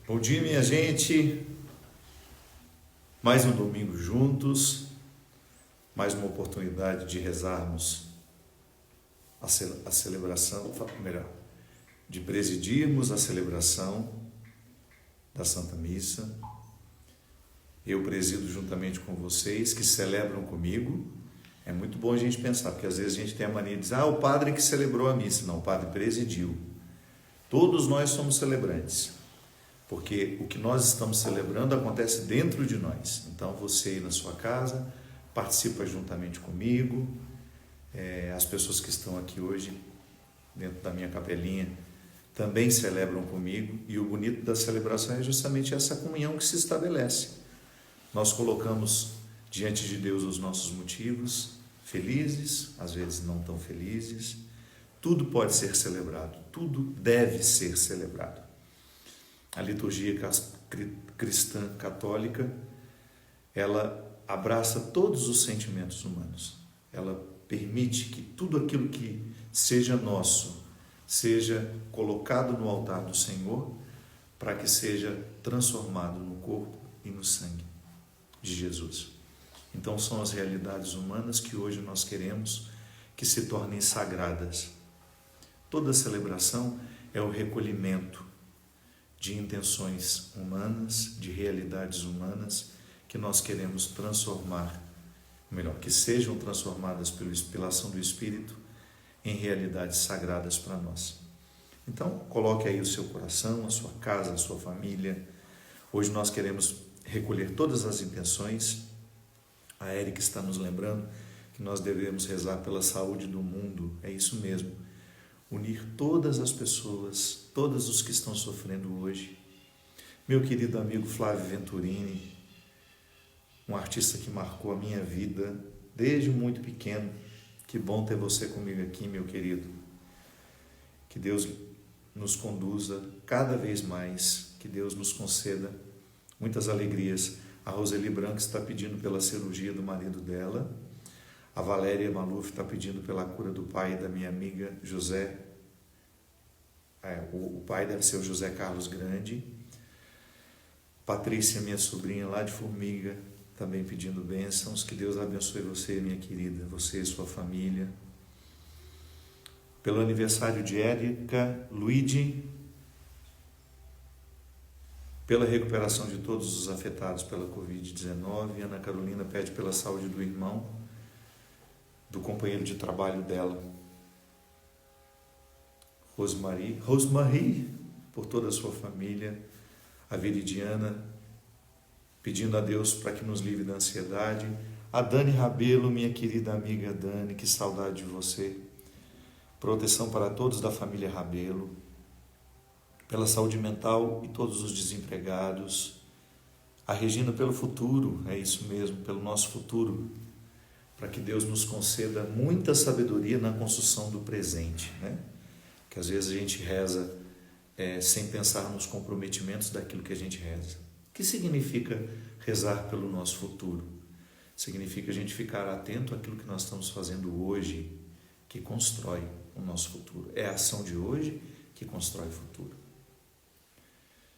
Bom dia, minha gente. Mais um domingo juntos, mais uma oportunidade de rezarmos a celebração, melhor, de presidirmos a celebração da Santa Missa. Eu presido juntamente com vocês que celebram comigo. É muito bom a gente pensar, porque às vezes a gente tem a mania de dizer, o padre que celebrou a missa. Não, o padre presidiu. Todos nós somos celebrantes, porque o que nós estamos celebrando acontece dentro de nós. Então você aí na sua casa participa juntamente comigo. As pessoas que estão aqui hoje dentro da minha capelinha também celebram comigo, e o bonito da celebração é justamente essa comunhão que se estabelece. Nós colocamos diante de Deus os nossos motivos, felizes, às vezes não tão felizes. Tudo pode ser celebrado, tudo deve ser celebrado. A liturgia cristã católica, ela abraça todos os sentimentos humanos. Ela permite que tudo aquilo que seja nosso seja colocado no altar do Senhor, para que seja transformado no corpo e no sangue de Jesus. Então são as realidades humanas que hoje nós queremos que se tornem sagradas. Toda celebração é o recolhimento de intenções humanas, de realidades humanas que nós queremos transformar, melhor, que sejam transformadas pela ação do Espírito em realidades sagradas para nós. Então, coloque aí o seu coração, a sua casa, a sua família. Hoje nós queremos recolher todas as intenções. A Érica está nos lembrando que nós devemos rezar pela saúde do mundo. É isso mesmo. Unir todas as pessoas, todos os que estão sofrendo hoje. Meu querido amigo Flávio Venturini, um artista que marcou a minha vida desde muito pequeno. Que bom ter você comigo aqui, meu querido. Que Deus nos conduza cada vez mais, que Deus nos conceda muitas alegrias. A Roseli Branco está pedindo pela cirurgia do marido dela. A Valéria Maluf está pedindo pela cura do pai da minha amiga José. O pai deve ser o José Carlos Grande. Patrícia, minha sobrinha lá de Formiga, também pedindo bênçãos. Que Deus abençoe você, minha querida, você e sua família. Pelo aniversário de Érica, Luigi, pela recuperação de todos os afetados pela Covid-19. Ana Carolina pede pela saúde do irmão, do companheiro de trabalho dela. Rosemarie, por toda a sua família. A Viridiana, pedindo a Deus para que nos livre da ansiedade. A Dani Rabelo, minha querida amiga Dani, que saudade de você. Proteção para todos da família Rabelo. Pela saúde mental e todos os desempregados. A Regina pelo futuro, é isso mesmo, pelo nosso futuro. Para que Deus nos conceda muita sabedoria na construção do presente, né? Que às vezes a gente reza sem pensar nos comprometimentos daquilo que a gente reza. O que significa rezar pelo nosso futuro? Significa a gente ficar atento àquilo que nós estamos fazendo hoje, que constrói o nosso futuro. É a ação de hoje que constrói o futuro.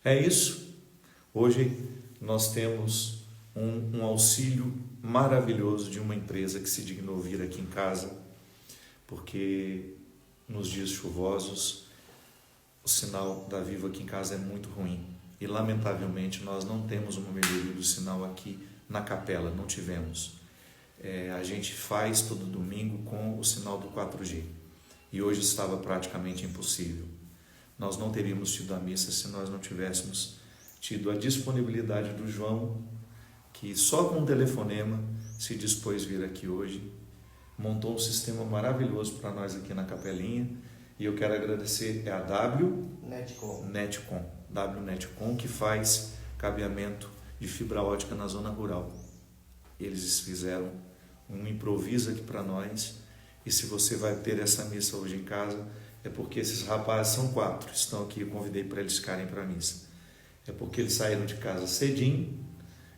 É isso. Hoje nós temos um auxílio maravilhoso de uma empresa que se dignou vir aqui em casa, porque nos dias chuvosos o sinal da Vivo aqui em casa é muito ruim. E, lamentavelmente, nós não temos uma melhoria do sinal aqui na capela, não tivemos. A gente faz todo domingo com o sinal do 4G. E hoje estava praticamente impossível. Nós não teríamos tido a missa se nós não tivéssemos tido a disponibilidade do João, que só com um telefonema se dispôs vir aqui hoje. Montou um sistema maravilhoso para nós aqui na capelinha. E eu quero agradecer a WNetcom, que faz cabeamento de fibra ótica na zona rural. Eles fizeram um improviso aqui para nós. E se você vai ter essa missa hoje em casa, é porque esses rapazes são 4, estão aqui, eu convidei para eles ficarem para a missa. É porque eles saíram de casa cedinho,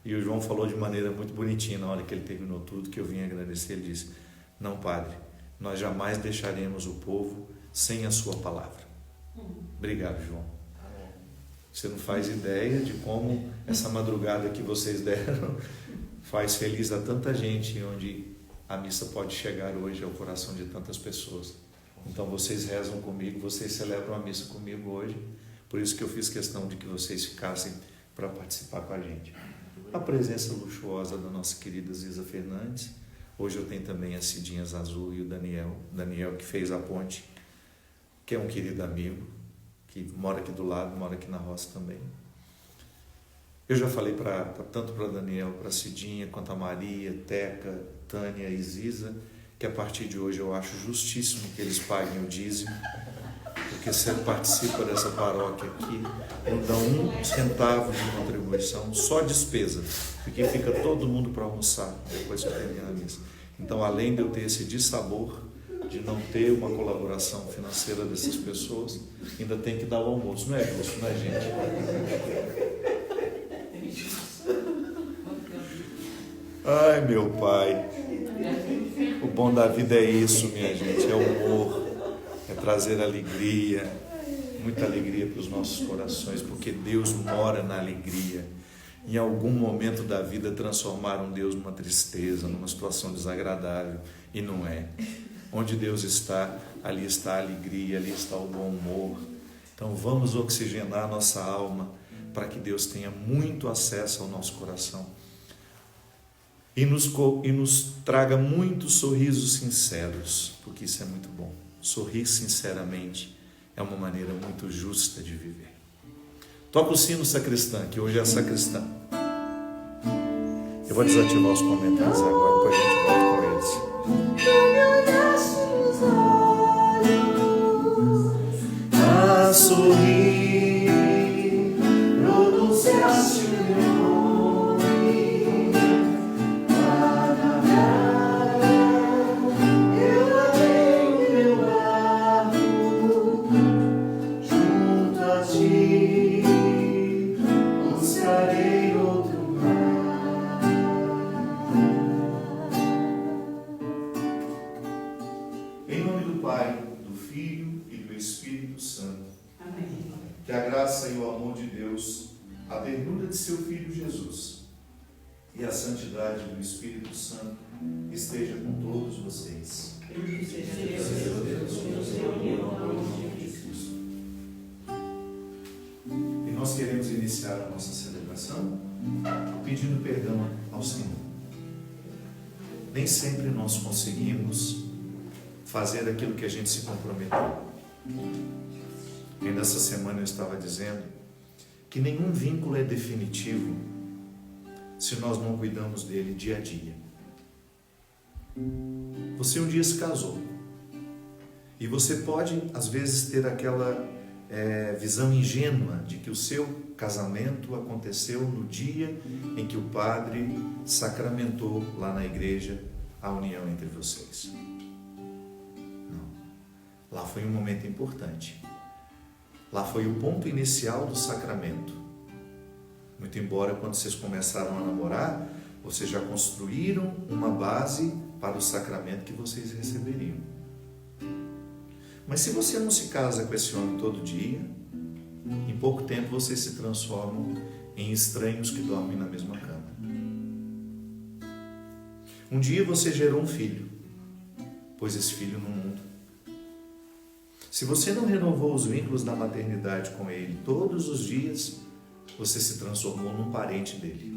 e o João falou de maneira muito bonitinha, na hora que ele terminou tudo, que eu vim agradecer, ele disse, não, padre, nós jamais deixaremos o povo sem a sua palavra. Obrigado, João. Você não faz ideia de como essa madrugada que vocês deram faz feliz a tanta gente, onde a missa pode chegar hoje ao coração de tantas pessoas. Então vocês rezam comigo, vocês celebram a missa comigo hoje, por isso que eu fiz questão de que vocês ficassem para participar com a gente. A presença luxuosa da nossa querida Ziza Fernandes. Hoje eu tenho também a Cidinha Azul e o Daniel que fez a ponte, que é um querido amigo, que mora aqui do lado, mora aqui na roça também. Eu já falei tanto para Daniel, para Cidinha, quanto a Maria, Teca, Tânia e Ziza, que a partir de hoje eu acho justíssimo que eles paguem o dízimo, porque se ele participa dessa paróquia aqui, não dá um centavo de contribuição, só despesa, porque fica todo mundo para almoçar depois que termina a missa. Então, além de eu ter esse dissabor de não ter uma colaboração financeira dessas pessoas, ainda tem que dar o almoço. Não é justo, não é, gente? Ai, meu Pai. O bom da vida é isso, minha gente, é o humor, é trazer alegria, muita alegria para os nossos corações, porque Deus mora na alegria. Em algum momento da vida transformaram Deus numa tristeza, numa situação desagradável, e não é. Onde Deus está, ali está a alegria, ali está o bom humor. Então vamos oxigenar a nossa alma para que Deus tenha muito acesso ao nosso coração e nos traga muitos sorrisos sinceros, porque isso é muito bom. Sorrir sinceramente é uma maneira muito justa de viver. Toca o sino, sacristã, que hoje é a sacristã. Eu vou desativar os comentários agora, depois a gente volta com eles. A sorrir, pronunciaste o meu nome, eu lavei o meu barro junto a ti, buscarei outro mar. Em nome do Pai, do Filho e do Espírito Santo. Amém. Que a graça e o amor de Deus, a ternura de seu Filho Jesus e a santidade do Espírito Santo esteja com todos vocês. E nós queremos iniciar a nossa celebração pedindo perdão ao Senhor. Nem sempre nós conseguimos fazer aquilo que a gente se comprometeu. E nessa semana eu estava dizendo que nenhum vínculo é definitivo se nós não cuidamos dele dia a dia. Você um dia se casou e você pode às vezes ter aquela visão ingênua de que o seu casamento aconteceu no dia em que o padre sacramentou lá na igreja a união entre vocês. Não. Lá foi um momento importante. Lá foi o ponto inicial do sacramento. Muito embora quando vocês começaram a namorar, vocês já construíram uma base para o sacramento que vocês receberiam. Mas se você não se casa com esse homem todo dia, em pouco tempo vocês se transformam em estranhos que dormem na mesma cama. Um dia você gerou um filho, pôs esse filho no mundo. Se você não renovou os vínculos da maternidade com ele todos os dias, você se transformou num parente dele.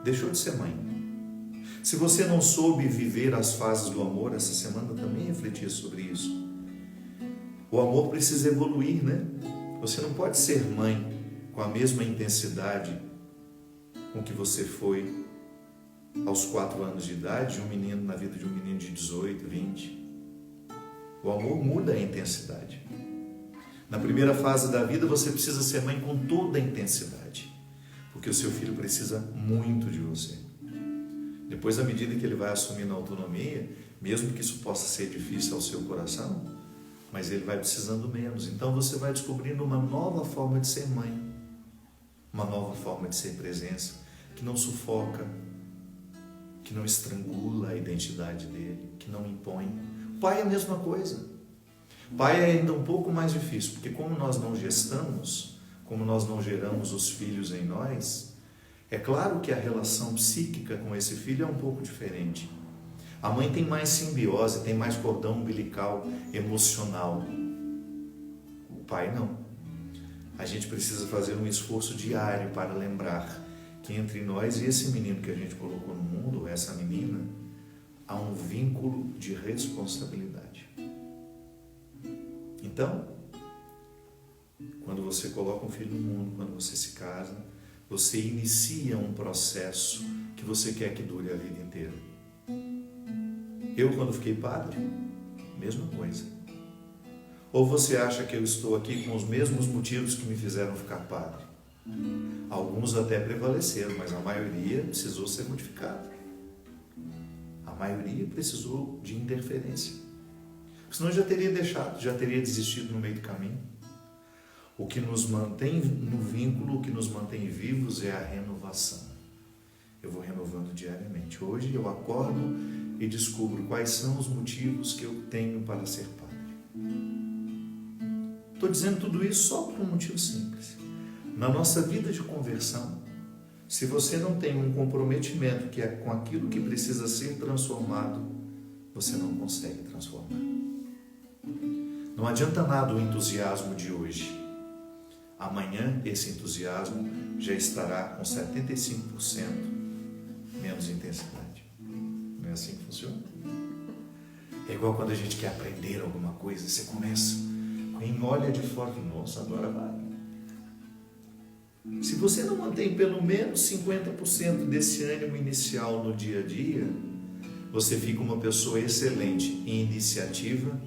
Deixou de ser mãe. Se você não soube viver as fases do amor, essa semana também refletia sobre isso. O amor precisa evoluir, né? Você não pode ser mãe com a mesma intensidade com que você foi aos 4 anos de idade de um menino, na vida de um menino de 18, 20. O amor muda a intensidade. Na primeira fase da vida você precisa ser mãe com toda a intensidade, porque o seu filho precisa muito de você. Depois, à medida que ele vai assumindo a autonomia, mesmo que isso possa ser difícil ao seu coração, mas ele vai precisando menos. Então você vai descobrindo uma nova forma de ser mãe, uma nova forma de ser presença, que não sufoca, que não estrangula a identidade dele, que não impõe. O pai é a mesma coisa. O pai é ainda um pouco mais difícil, porque como nós não gestamos, como nós não geramos os filhos em nós, é claro que a relação psíquica com esse filho é um pouco diferente. A mãe tem mais simbiose, tem mais cordão umbilical emocional. O pai não. A gente precisa fazer um esforço diário para lembrar que entre nós e esse menino que a gente colocou no mundo, essa menina, há um vínculo de responsabilidade. Então, quando você coloca um filho no mundo, quando você se casa, você inicia um processo que você quer que dure a vida inteira. Eu, quando fiquei padre, mesma coisa. Ou você acha que eu estou aqui com os mesmos motivos que me fizeram ficar padre? Alguns até prevaleceram, mas a maioria precisou ser modificada. A maioria precisou de interferência. Senão eu já teria deixado, já teria desistido no meio do caminho. O que nos mantém no vínculo, o que nos mantém vivos é a renovação. Eu vou renovando diariamente. Hoje eu acordo e descubro quais são os motivos que eu tenho para ser padre. Estou dizendo tudo isso só por um motivo simples. Na nossa vida de conversão, se você não tem um comprometimento que é com aquilo que precisa ser transformado, você não consegue transformar. Não adianta nada o entusiasmo de hoje. Amanhã esse entusiasmo já estará com 75% menos intensidade. Não é assim que funciona? É igual quando a gente quer aprender alguma coisa, você começa, quem olha de fora, nossa, agora vai. Se você não mantém pelo menos 50% desse ânimo inicial no dia a dia, você fica uma pessoa excelente em iniciativa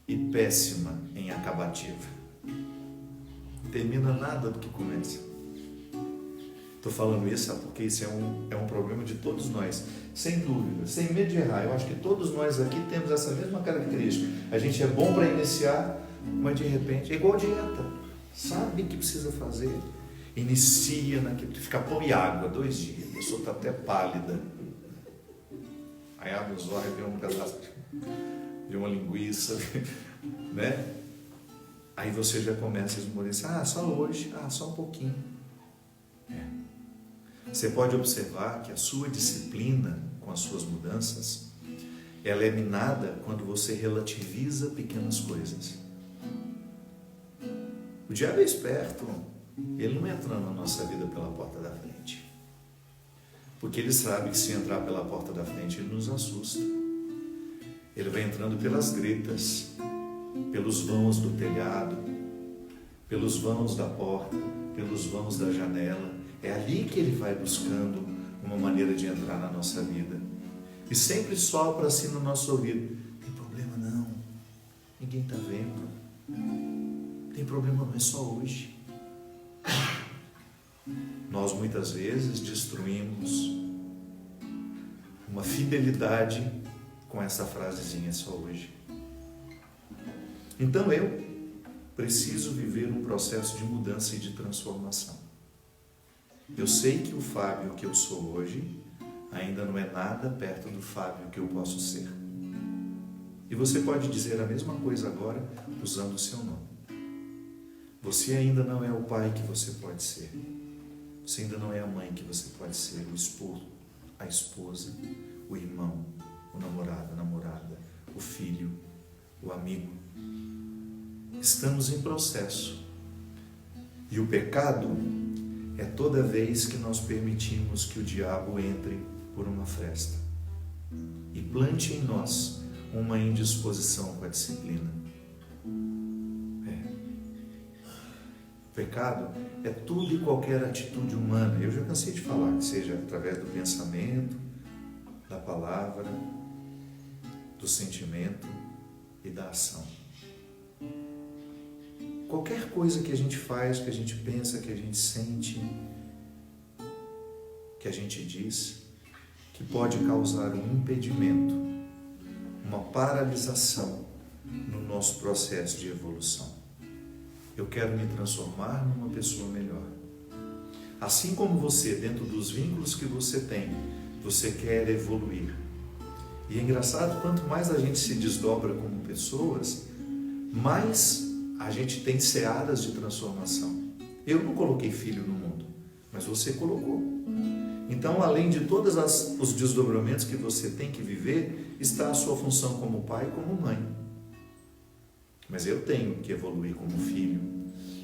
e péssima em acabativa. Não termina nada do que começa. Estou falando isso, sabe? Porque isso é um problema de todos nós, sem dúvida, sem medo de errar. Eu acho que todos nós aqui temos essa mesma característica. A gente é bom para iniciar, mas de repente, é igual dieta, sabe o que precisa fazer, inicia naquilo, fica pão e água 2 dias, a pessoa está até pálida, aí abre os olhos e vê um pedaço de uma linguiça, né? Aí você já começa a esmorecer, só hoje, só um pouquinho. Você pode observar que a sua disciplina com as suas mudanças, ela é minada quando você relativiza pequenas coisas. O diabo é esperto, ele não entra na nossa vida pela porta da frente. Porque ele sabe que se entrar pela porta da frente, ele nos assusta. Ele vai entrando pelas gretas, pelos vãos do telhado, pelos vãos da porta, pelos vãos da janela. É ali que ele vai buscando uma maneira de entrar na nossa vida. E sempre sopra assim no nosso ouvido. Tem problema não, ninguém está vendo. Tem problema não, é só hoje. Nós muitas vezes destruímos uma fidelidade com essa frasezinha, é só hoje. Então eu preciso viver um processo de mudança e de transformação. Eu sei que o Fábio que eu sou hoje ainda não é nada perto do Fábio que eu posso ser. E você pode dizer a mesma coisa agora usando o seu nome. Você ainda não é o pai que você pode ser. Você ainda não é a mãe que você pode ser, o esposo, a esposa, o irmão, o namorado, a namorada, o filho, o amigo. Estamos em processo. E o pecado é toda vez que nós permitimos que o diabo entre por uma fresta e plante em nós uma indisposição com a disciplina. O pecado é tudo e qualquer atitude humana. Eu já cansei de falar, que seja através do pensamento, da palavra, do sentimento e da ação. Qualquer coisa que a gente faz, que a gente pensa, que a gente sente, que a gente diz, que pode causar um impedimento, uma paralisação no nosso processo de evolução. Eu quero me transformar numa pessoa melhor. Assim como você, dentro dos vínculos que você tem, você quer evoluir. E é engraçado, quanto mais a gente se desdobra como pessoas, mais a gente tem searas de transformação. Eu não coloquei filho no mundo, mas você colocou. Então, além de todos os desdobramentos que você tem que viver, está a sua função como pai e como mãe. Mas eu tenho que evoluir como filho,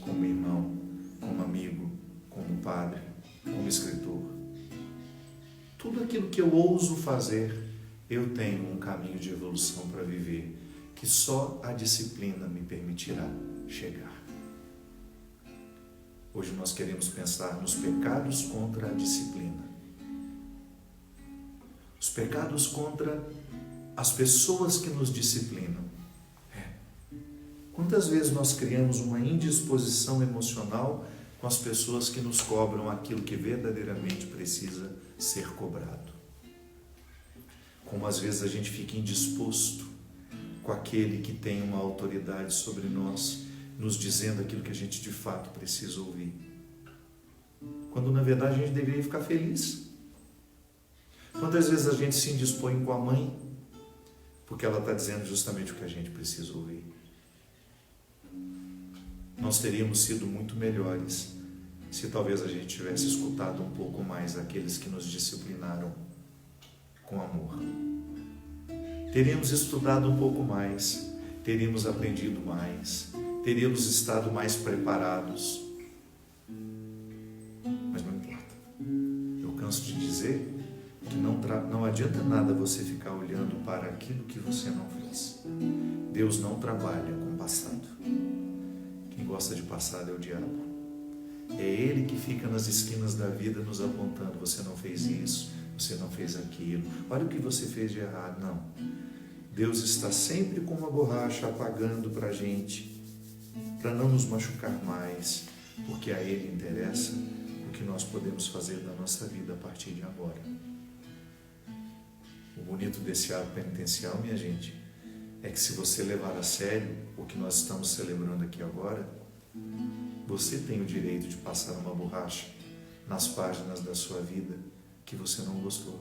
como irmão, como amigo, como padre, como escritor. Tudo aquilo que eu ouso fazer, eu tenho um caminho de evolução para viver, que só a disciplina me permitirá chegar. Hoje nós queremos pensar nos pecados contra a disciplina. Os pecados contra as pessoas que nos disciplinam. Quantas vezes nós criamos uma indisposição emocional com as pessoas que nos cobram aquilo que verdadeiramente precisa ser cobrado? Como às vezes a gente fica indisposto com aquele que tem uma autoridade sobre nós, nos dizendo aquilo que a gente de fato precisa ouvir. Quando na verdade a gente deveria ficar feliz. Quantas vezes a gente se indispõe com a mãe, porque ela está dizendo justamente o que a gente precisa ouvir. Nós teríamos sido muito melhores se talvez a gente tivesse escutado um pouco mais aqueles que nos disciplinaram com amor. Teríamos estudado um pouco mais, teríamos aprendido mais, teríamos estado mais preparados. Mas não importa. Eu canso de dizer que não adianta nada você ficar olhando para aquilo que você não fez. Deus não trabalha com passado. Quem gosta de passado é o diabo. É ele que fica nas esquinas da vida nos apontando: você não fez isso, você não fez aquilo, olha o que você fez de errado. Não. Deus está sempre com uma borracha apagando para a gente, para não nos machucar mais, porque a Ele interessa o que nós podemos fazer da nossa vida a partir de agora. O bonito desse ato penitencial, minha gente, é que se você levar a sério o que nós estamos celebrando aqui agora, você tem o direito de passar uma borracha nas páginas da sua vida que você não gostou.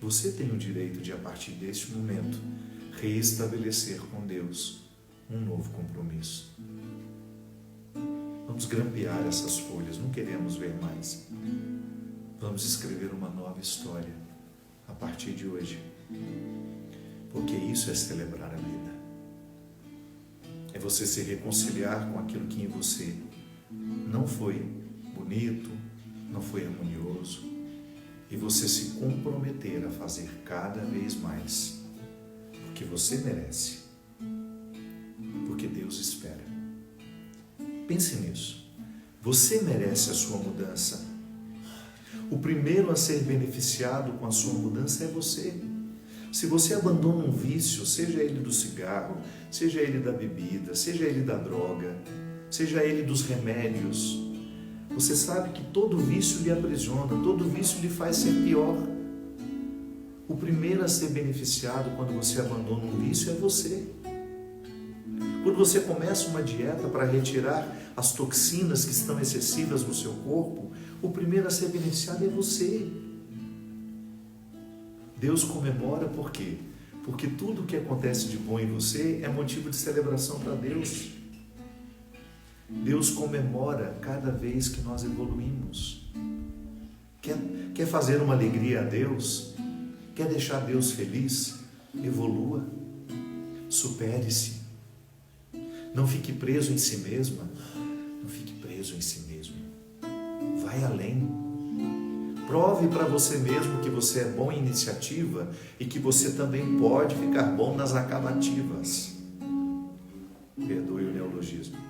Você tem o direito de, a partir deste momento, reestabelecer com Deus um novo compromisso. Vamos grampear essas folhas, não queremos ver mais. Vamos escrever uma nova história a partir de hoje, porque isso é celebrar a vida. É você se reconciliar com aquilo que em você não foi bonito, não foi harmonioso, e você se comprometer a fazer cada vez mais, porque você merece, porque Deus espera. Pense nisso. Você merece a sua mudança. O primeiro a ser beneficiado com a sua mudança é você. Se você abandona um vício, seja ele do cigarro, seja ele da bebida, seja ele da droga, seja ele dos remédios, você sabe que todo vício lhe aprisiona, todo vício lhe faz ser pior. O primeiro a ser beneficiado quando você abandona um vício é você. Quando você começa uma dieta para retirar as toxinas que estão excessivas no seu corpo, o primeiro a ser beneficiado é você. Deus comemora por quê? Porque tudo que acontece de bom em você é motivo de celebração para Deus. Deus comemora cada vez que nós evoluímos. Quer fazer uma alegria a Deus? Quer deixar Deus feliz? Evolua. Supere-se. Não fique preso em si mesma. Não fique preso em si mesmo. Vai além. Prove para você mesmo que você é bom em iniciativa e que você também pode ficar bom nas acabativas. Perdoe o neologismo.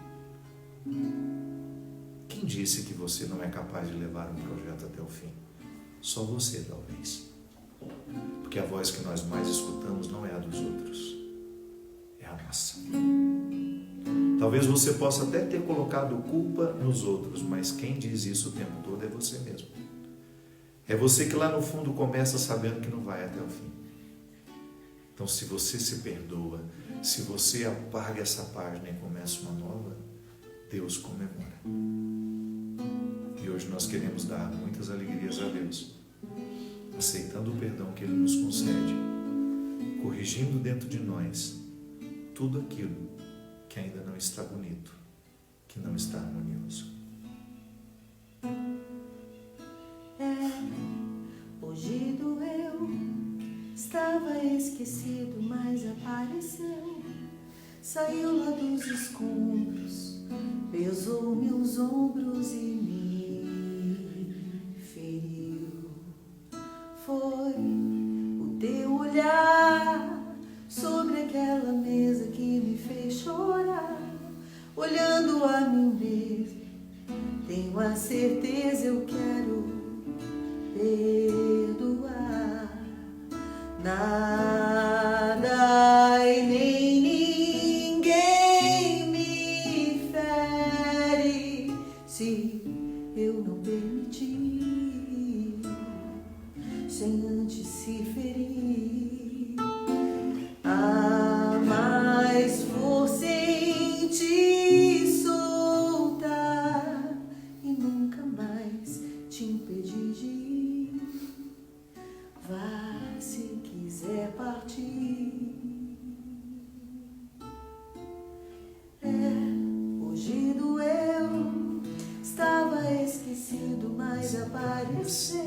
Quem disse que você não é capaz de levar um projeto até o fim? Só você, talvez. Porque a voz que nós mais escutamos não é a dos outros, é a nossa. Talvez você possa até ter colocado culpa nos outros, mas quem diz isso o tempo todo é você mesmo. É você que lá no fundo começa sabendo que não vai até o fim. Então, se você se perdoa, se você apaga essa página e começa uma nova, Deus comemora. E hoje nós queremos dar muitas alegrias a Deus, aceitando o perdão que Ele nos concede, corrigindo dentro de nós tudo aquilo que ainda não está bonito, que não está harmonioso. Hoje doeu, estava esquecido, mas apareceu. Saiu lá dos escombros, pesou meus ombros e me feriu. Foi o teu olhar sobre aquela mesa que me fez chorar. Olhando a mim mesmo, tenho a certeza, eu quero perdoar. Nada e nem ninguém me fere se eu não permitir, sem antes se ferir. Há mais força em te soltar e nunca mais te impedir de ir. Vá se quiser partir. Hoje doeu, estava esquecido, mas apareceu.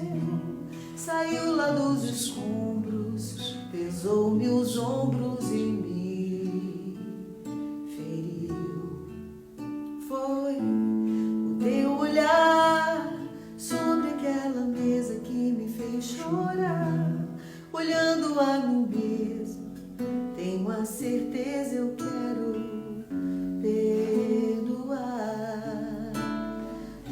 Saiu lá dos escombros, pesou meus ombros e me feriu. Foi o teu olhar sobre aquela mesa que me fez chorar. Olhando a mim mesmo, tenho a certeza, eu quero perdoar.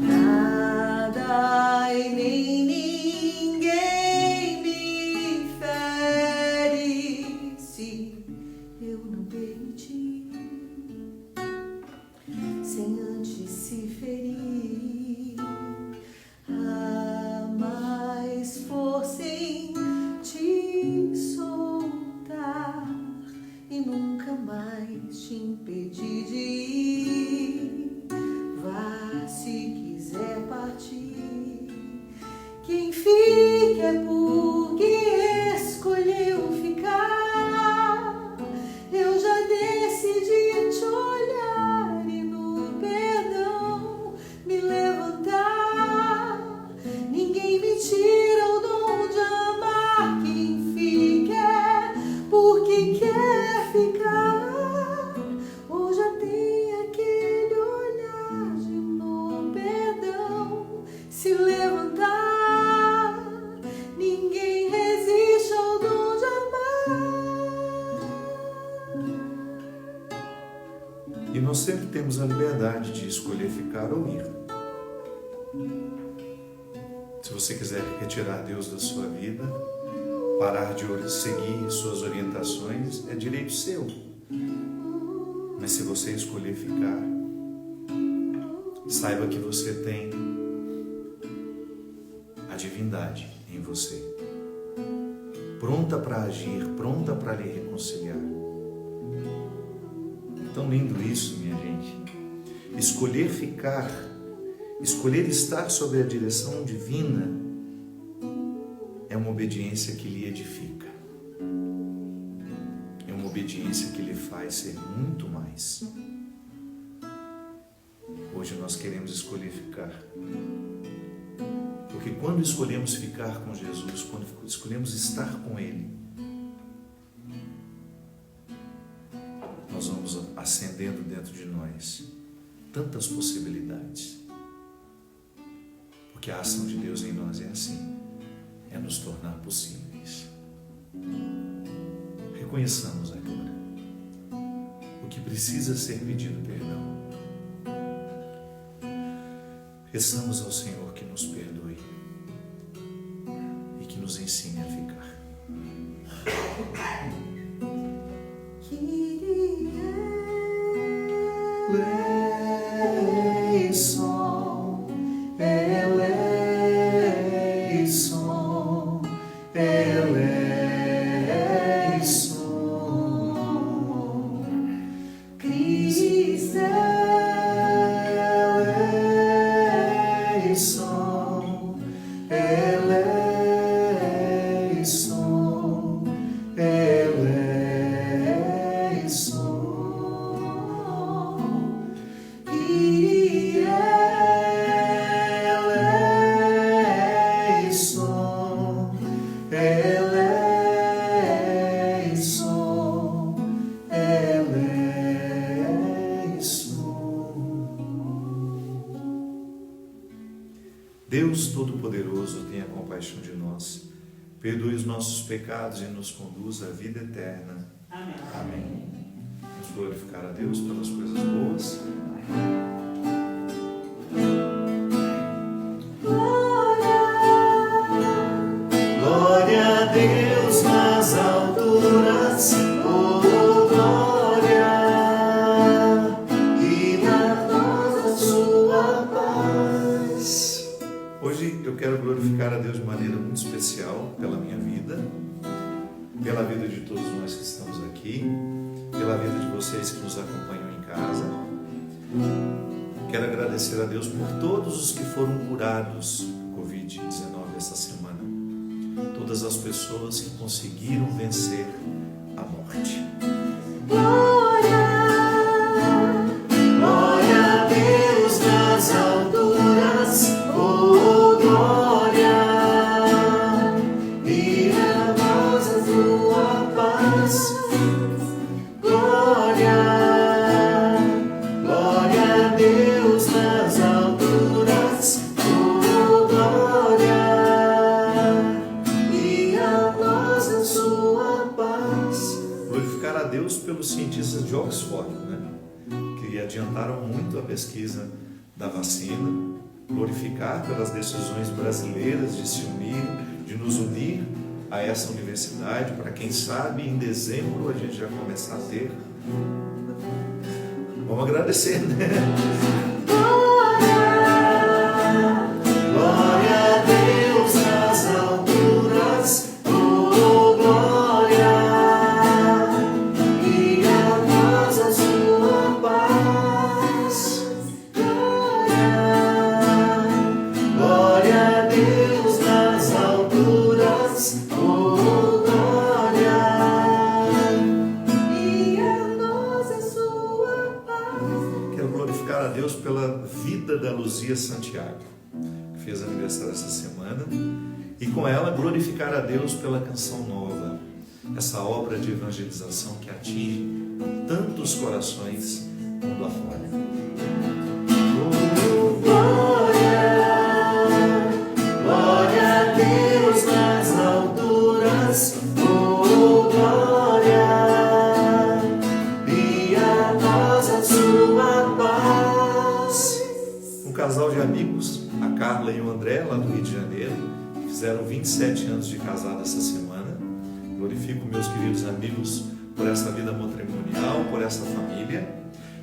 Nada e nem ninguém me fere se eu não permitir, sem antes se ferir. Há mais força em te soltar e nunca mais te impedir de ir. Vá se quiser partir. Quem fica é porque escolheu ficar. Eu já decidi te olhar e no perdão me levantar. Ninguém me tira o dom de amar. Quem fica é porque quer ficar. Ou já tem aquele olhar de no perdão se levantar. Ninguém resiste ao dom de amar. E nós sempre temos a liberdade de escolher ficar ou ir. Se você quiser retirar Deus da sua vida, parar de seguir suas orientações, é direito seu. Mas se você escolher ficar, saiba que você tem a divindade em você, pronta para agir, pronta para lhe reconciliar. Tão lindo isso, minha gente. Escolher ficar, escolher estar sob a direção divina é uma obediência que lhe edifica. É uma obediência que lhe faz ser muito mais. Hoje nós queremos escolher ficar. Porque quando escolhemos ficar com Jesus, quando escolhemos estar com Ele, nós vamos acendendo dentro de nós tantas possibilidades. Porque a ação de Deus em nós é assim, é nos tornar possíveis. Reconheçamos agora o que precisa ser pedido perdão. Peçamos ao Senhor que nos perdoe e que nos ensine a ficar. Deus Todo-Poderoso, tenha compaixão de nós, perdoe os nossos pecados e nos conduz à vida eterna. Amém. Amém. Vamos glorificar a Deus pelas coisas boas. Glória a Deus nas alturas, oh glória, e na nós a sua paz. Hoje eu quero glorificar a Deus de maneira muito especial pela minha vida, pela vida de todos nós que estamos aqui, pela vida de vocês que nos acompanham em casa. Quero agradecer a Deus por todos os que foram curados do Covid-19 essa semana. Todas as pessoas que conseguiram vencer a morte. Glória a Deus nas alturas, oh glória, e a nós a sua paz. Glória a Deus nas alturas, oh glória, glorificar a Deus pelos cientistas de Oxford, que adiantaram muito a pesquisa da vacina, glorificar pelas decisões brasileiras de nos unir a essa universidade, para quem sabe em dezembro a gente já começar a ter. Vamos agradecer, né? Glória a Deus nas alturas, oh glória, e a nós a sua paz. Glória a Deus nas alturas, oh glória, e a nós a sua paz. Quero glorificar a Deus pela vida da Luzia Santiago, que fez aniversário essa semana, e com ela glorificar a Deus pela canção nova, essa obra de evangelização que atinge tantos corações mundo afora. Glória a Deus nas alturas, oh glória, e a nós a sua paz. Um casal de amigos, a Carla e o André, lá do Rio de Janeiro, fizeram 27 anos de casado essa semana. Glorifico meus queridos amigos por essa vida matrimonial, por essa família.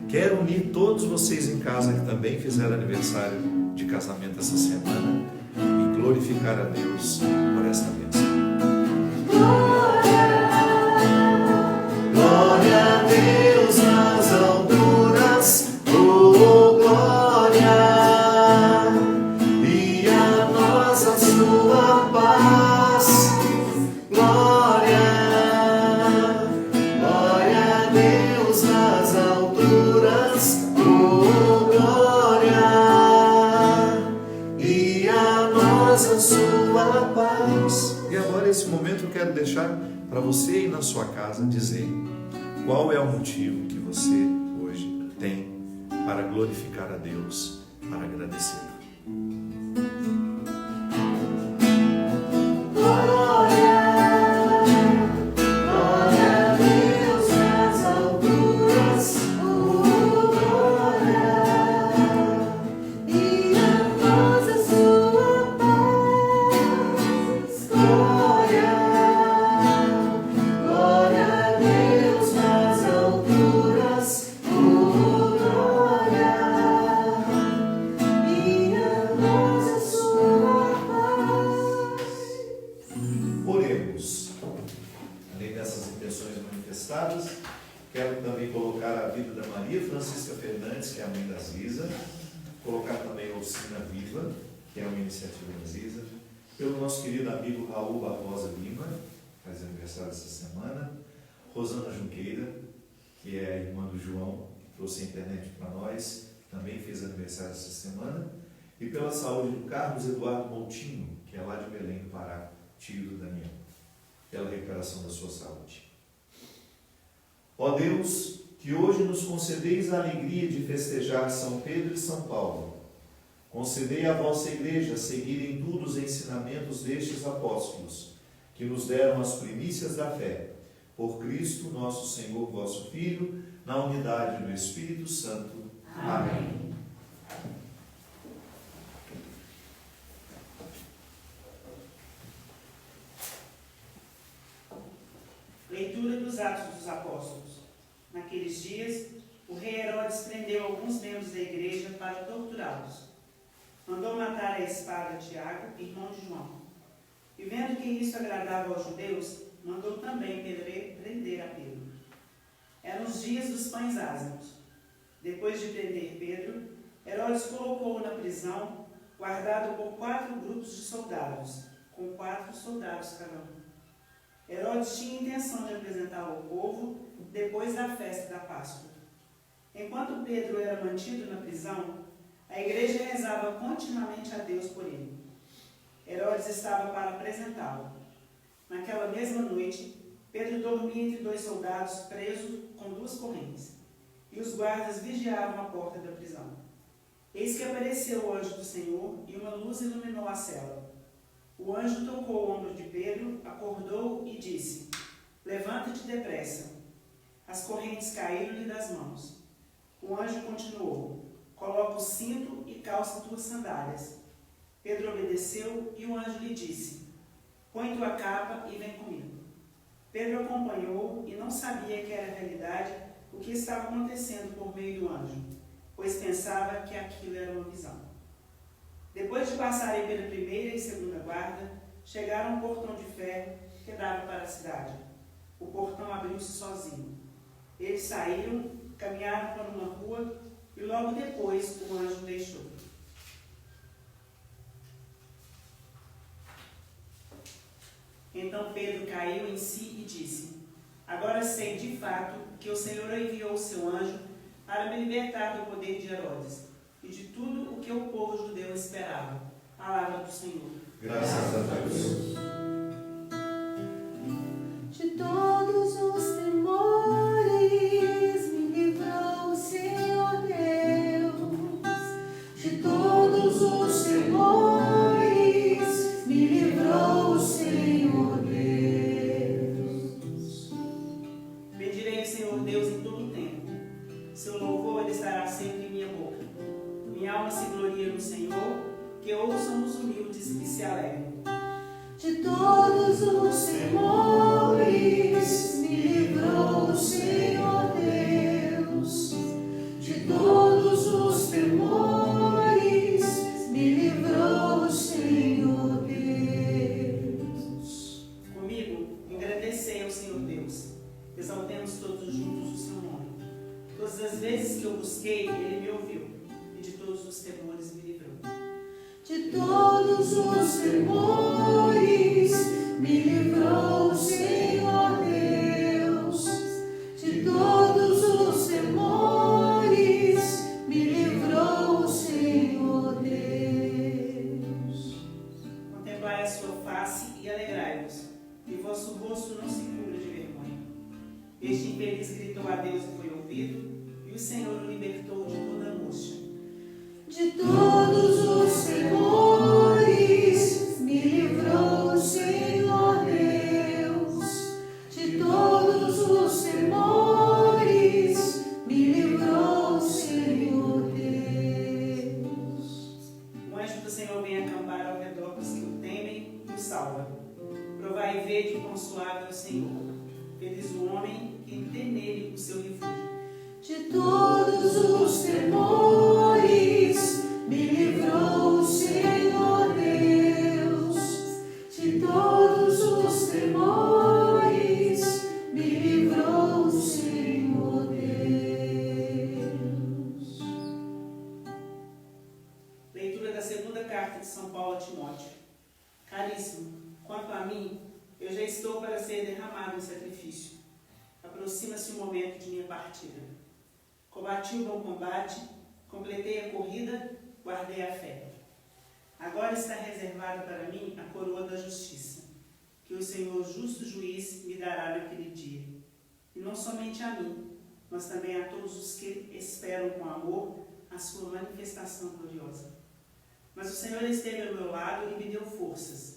Quero unir todos vocês em casa que também fizeram aniversário de casamento essa semana e glorificar a Deus por essa bênção. Glória a Deus nas alturas, oh glória, e a nós a sua paz. Glória a Deus nas alturas, oh glória, e a nós a sua paz. E agora, esse momento, eu quero deixar para você e na sua casa dizer qual é o motivo que você hoje tem para glorificar a Deus, para agradecer. Quero também colocar a vida da Maria Francisca Fernandes, que é a mãe da Ziza, colocar também a Oficina Viva, que é uma iniciativa da Ziza, pelo nosso querido amigo Raul Barbosa Lima, que faz aniversário essa semana, Rosana Junqueira, que é a irmã do João, que trouxe a internet para nós, também fez aniversário essa semana, e pela saúde do Carlos Eduardo Montinho, que é lá de Belém do Pará, tio do Daniel. pela recuperação da sua saúde. Ó Deus, que hoje nos concedeis a alegria de festejar São Pedro e São Paulo, concedei à vossa Igreja seguir em tudo os ensinamentos destes apóstolos, que nos deram as primícias da fé. Por Cristo, nosso Senhor, vosso Filho, na unidade do Espírito Santo. Amém. Leitura dos Atos dos Apóstolos. Naqueles dias, o rei Herodes prendeu alguns membros da igreja para torturá-los. Mandou matar à espada Tiago, irmão de João. E vendo que isso agradava aos judeus, mandou também prender a Pedro. Eram os dias dos pães ázimos. Depois de prender Pedro, Herodes colocou-o na prisão, guardado por 4 grupos de soldados, com 4 soldados cada um. Herodes tinha intenção de apresentá-lo ao povo depois da festa da Páscoa. Enquanto Pedro era mantido na prisão, a igreja rezava continuamente a Deus por ele. Herodes estava para apresentá-lo. Naquela mesma noite, Pedro dormia entre 2 soldados, preso com 2 correntes, e os guardas vigiavam a porta da prisão. Eis que apareceu o anjo do Senhor, e uma luz iluminou a cela. O anjo tocou o ombro de Pedro, acordou-o e disse: Levanta-te depressa. As correntes caíram-lhe das mãos. O anjo continuou: Coloca o cinto e calça tuas sandálias. Pedro obedeceu e o anjo lhe disse: Põe tua capa e vem comigo. Pedro acompanhou e não sabia que era realidade o que estava acontecendo por meio do anjo, pois pensava que aquilo era uma visão. Depois de passarem pela primeira e segunda guarda, chegaram ao portão de ferro que dava para a cidade. O portão abriu-se sozinho. Eles saíram, caminharam por uma rua e logo depois o anjo deixou. Então Pedro caiu em si e disse: Agora sei de fato que o Senhor enviou o seu anjo para me libertar do poder de Herodes e de tudo o que o povo judeu esperava. Palavra do Senhor. Graças a Deus. De todos os temores me livrou o Senhor Deus. De todos os temores me livrou o Senhor Deus. Bendirei o Senhor Deus em todo o tempo. Seu louvor ele estará sempre em minha boca. Minha alma se gloria no Senhor, que ouçam os humildes e se alegrem. De todos os temores me livrou o Senhor Deus. De todos os temores me livrou o Senhor Deus. Comigo, engrandecei ao Senhor Deus. Exaltemos todos juntos o seu nome. Todas as vezes que eu busquei, ele me ouviu, e de todos os temores me livrou. De todos os temores me livrou o Senhor Deus. De todos os temores me livrou o Senhor Deus. Contemplai a sua face e alegrai-vos, e vosso rosto não se cubra de vergonha. Este infeliz gritou a Deus e foi ouvido, e o Senhor o libertou de toda angústia. De todos os temores me livrou o Senhor Deus. De todos os temores me livrou o Senhor Deus. O anjo do Senhor vem acampar ao redor dos que o temem e o salva. Provai e vede quão suave é o Senhor. Feliz o homem que tem nele o seu refúgio. De todos os temores me livrou o Senhor Deus. De todos os temores me livrou o Senhor Deus. Leitura da segunda carta de São Paulo a Timóteo. Caríssimo, quanto a mim, eu já estou para ser derramado em sacrifício. Aproxima-se o momento de minha partida. Combati o bom combate, completei a corrida, guardei a fé. Agora está reservada para mim a coroa da justiça, que o Senhor, justo juiz, me dará naquele dia. E não somente a mim, mas também a todos os que esperam com amor a sua manifestação gloriosa. Mas o Senhor esteve ao meu lado e me deu forças.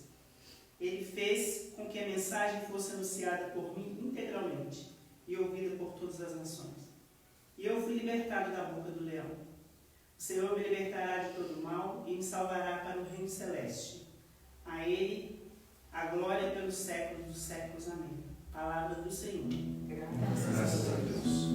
Ele fez com que a mensagem fosse anunciada por mim integralmente e ouvida por todas as nações. E eu fui libertado da boca do leão. O Senhor me libertará de todo mal e me salvará para o reino celeste. A Ele a glória pelos séculos dos séculos. Amém. Palavra do Senhor. Graças a Deus.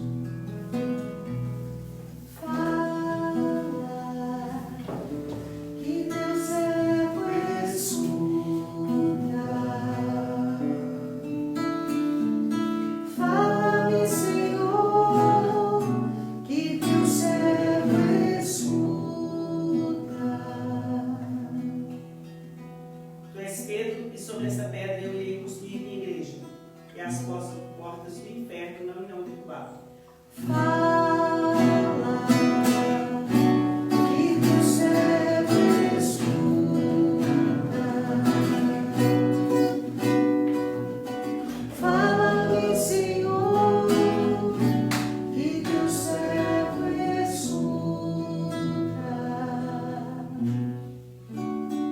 Sobre essa pedra eu irei construir minha igreja, e as portas do inferno não irão derrubá-la. Fala, que teu servo escuta. Fala-me, Senhor, que teu servo escuta.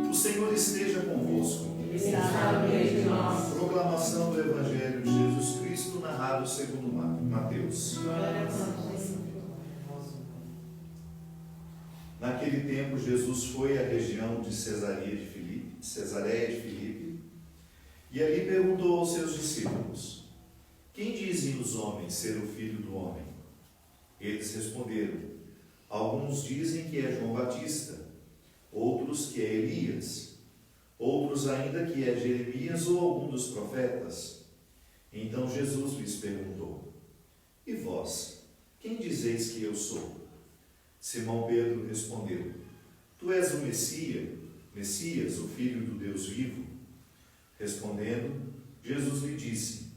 O Senhor esteja convosco. Proclamação do Evangelho de Jesus Cristo, narrado segundo Mateus. Naquele tempo, Jesus foi à região de Cesareia de Filipe, e ali perguntou aos seus discípulos: quem dizem os homens ser o Filho do Homem? Eles responderam: alguns dizem que é João Batista, outros que é Elias, outros ainda que é Jeremias ou algum dos profetas. Então Jesus lhes perguntou: e vós, quem dizeis que eu sou? Simão Pedro respondeu: tu és o Messias, o Filho do Deus vivo. Respondendo, Jesus lhe disse: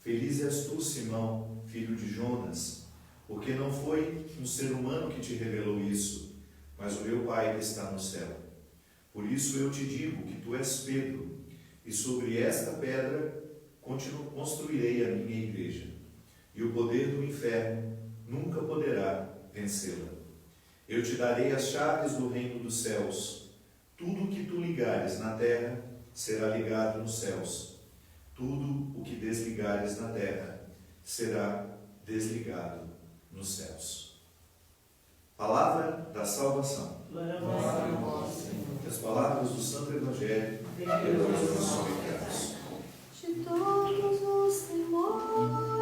feliz és tu, Simão, filho de Jonas, porque não foi um ser humano que te revelou isso, mas o meu Pai que está no céu. Por isso eu te digo que tu és Pedro, e sobre esta pedra construirei a minha igreja, e o poder do inferno nunca poderá vencê-la. Eu te darei as chaves do reino dos céus. Tudo o que tu ligares na terra será ligado nos céus. Tudo o que desligares na terra será desligado nos céus. Palavra da salvação. Glória a vós, Senhor. Que as palavras do Santo Evangelho perdoem os nossos pecados. De todos os temores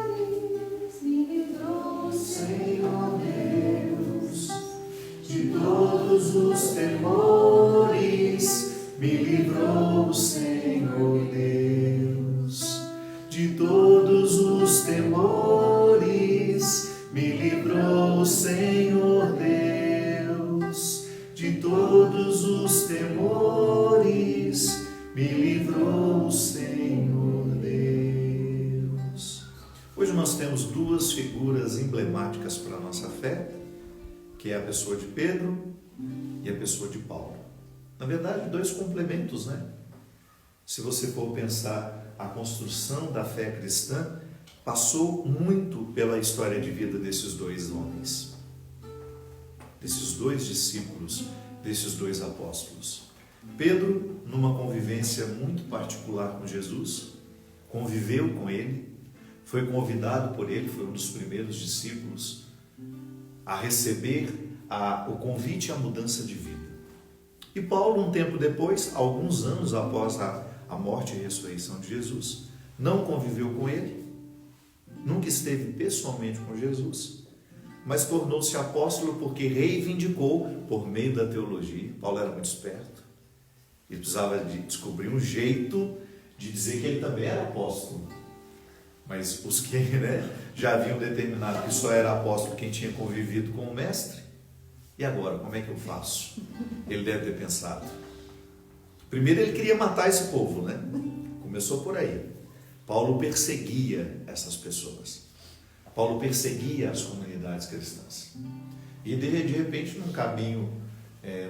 me livrou, Senhor Deus. De todos os temores me livrou o Senhor Deus. De todos os temores me livrou o Senhor Deus. De todos os temores me livrou o Senhor Deus. Hoje nós temos duas figuras emblemáticas para a nossa fé, que é a pessoa de Pedro e a pessoa de Paulo. Na verdade, dois complementos, né? Se você for pensar, a construção da fé cristã passou muito pela história de vida desses dois homens, desses dois discípulos, desses dois apóstolos. Pedro, numa convivência muito particular com Jesus, conviveu com ele, foi convidado por ele, foi um dos primeiros discípulos a receber o convite à mudança de vida. E Paulo, um tempo depois, alguns anos após a morte e ressurreição de Jesus, não conviveu com ele, nunca esteve pessoalmente com Jesus, mas tornou-se apóstolo porque reivindicou, por meio da teologia, Paulo era muito esperto, ele precisava de descobrir um jeito de dizer que ele também era apóstolo. Mas os que já haviam determinado que só era apóstolo quem tinha convivido com o mestre. E agora, como é que eu faço? Ele deve ter pensado. Primeiro ele queria matar esse povo, né? Começou por aí. Paulo perseguia essas pessoas. Paulo perseguia as comunidades cristãs. E de repente, num caminho,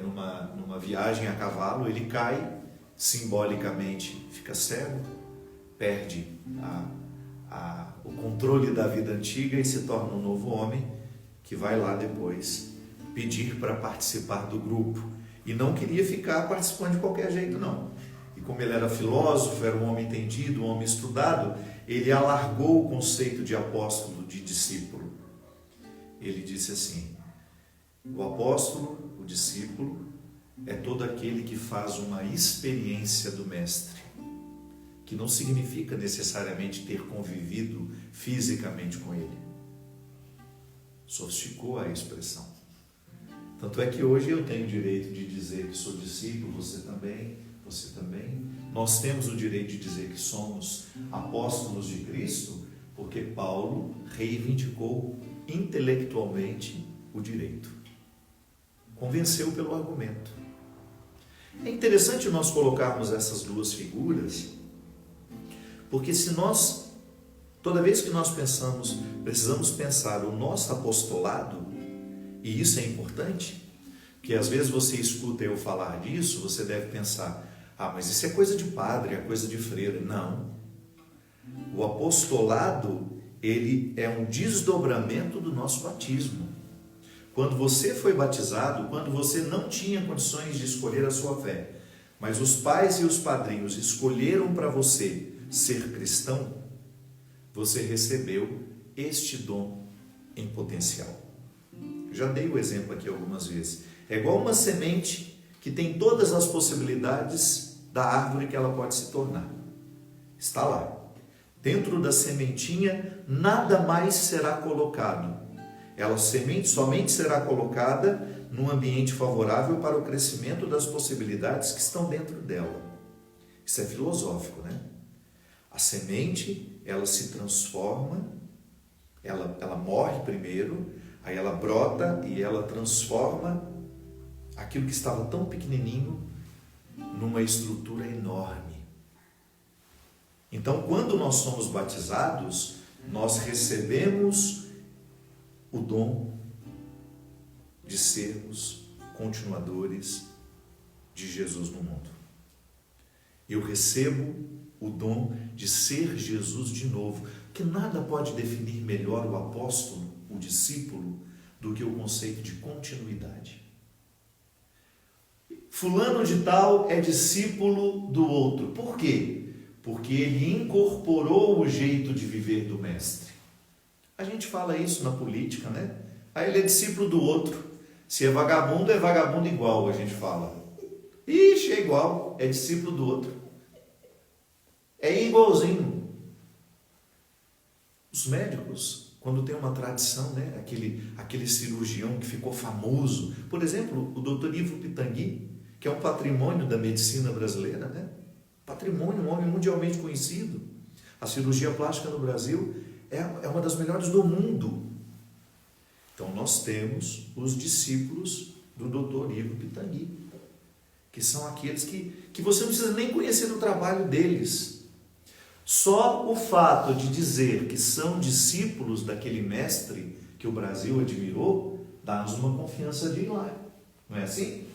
numa viagem a cavalo, ele cai simbolicamente fica cego, perde o controle da vida antiga e se torna um novo homem que vai lá depois pedir para participar do grupo. E não queria ficar participando de qualquer jeito, não. E como ele era filósofo, era um homem entendido, um homem estudado, ele alargou o conceito de apóstolo, de discípulo. Ele disse assim: o apóstolo, o discípulo, é todo aquele que faz uma experiência do mestre, que não significa necessariamente ter convivido fisicamente com ele. Sofisticou a expressão. Tanto é que hoje eu tenho o direito de dizer que sou discípulo, você também. Nós temos o direito de dizer que somos apóstolos de Cristo, porque Paulo reivindicou intelectualmente o direito. Convenceu pelo argumento. É interessante nós colocarmos essas duas figuras, porque se nós, toda vez que nós precisamos pensar o nosso apostolado, e isso é importante, porque às vezes você escuta eu falar disso, você deve pensar: mas isso é coisa de padre, é coisa de freira. Não. O apostolado, ele é um desdobramento do nosso batismo. Quando você foi batizado, quando você não tinha condições de escolher a sua fé, mas os pais e os padrinhos escolheram para você ser cristão, você recebeu este dom em potencial. Já dei o exemplo aqui algumas vezes. É igual uma semente que tem todas as possibilidades da árvore que ela pode se tornar. Está lá. Dentro da sementinha, nada mais será colocado. Ela somente será colocada num ambiente favorável para o crescimento das possibilidades que estão dentro dela. Isso é filosófico, né? A semente, ela se transforma, ela morre primeiro, aí ela brota e ela transforma aquilo que estava tão pequenininho numa estrutura enorme. Então, quando nós somos batizados, nós recebemos o dom de sermos continuadores de Jesus no mundo. Eu recebo o dom de ser Jesus de novo, que nada pode definir melhor o apóstolo, o discípulo, do que o conceito de continuidade. Fulano de tal é discípulo do outro. Por quê? Porque ele incorporou o jeito de viver do mestre. A gente fala isso na política, né? Aí ele é discípulo do outro. Se é vagabundo igual, a gente fala. Ixi, é igual, é discípulo do outro. É igualzinho. Os médicos, quando tem uma tradição, né? Aquele cirurgião que ficou famoso. Por exemplo, o Dr. Ivo Pitangui, que é um patrimônio da medicina brasileira, né? Patrimônio, um homem mundialmente conhecido. A cirurgia plástica no Brasil é uma das melhores do mundo. Então nós temos os discípulos do Dr. Ivo Pitangui, que são aqueles que você não precisa nem conhecer o trabalho deles. Só o fato de dizer que são discípulos daquele mestre que o Brasil admirou, dá-nos uma confiança de ir lá. Não é assim?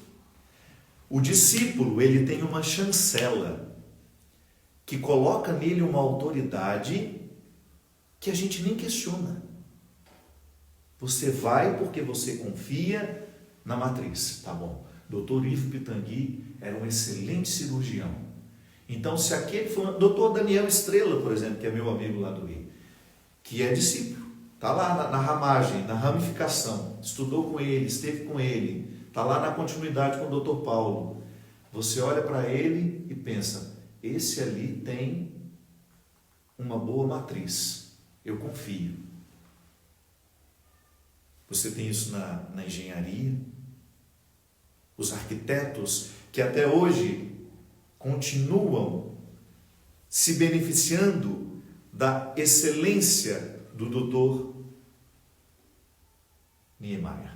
O discípulo, ele tem uma chancela que coloca nele uma autoridade que a gente nem questiona. Você vai porque você confia na matriz. Tá bom. Dr. Ivo Pitangui era um excelente cirurgião. Então, se aquele foi... Dr. Daniel Estrela, por exemplo, que é meu amigo lá do Rio, que é discípulo, está lá na ramagem, na ramificação, estudou com ele, esteve com ele, está lá na continuidade com o Dr. Paulo. Você olha para ele e pensa, esse ali tem uma boa matriz, eu confio. Você tem isso na engenharia, os arquitetos que até hoje continuam se beneficiando da excelência do Dr. Niemeyer.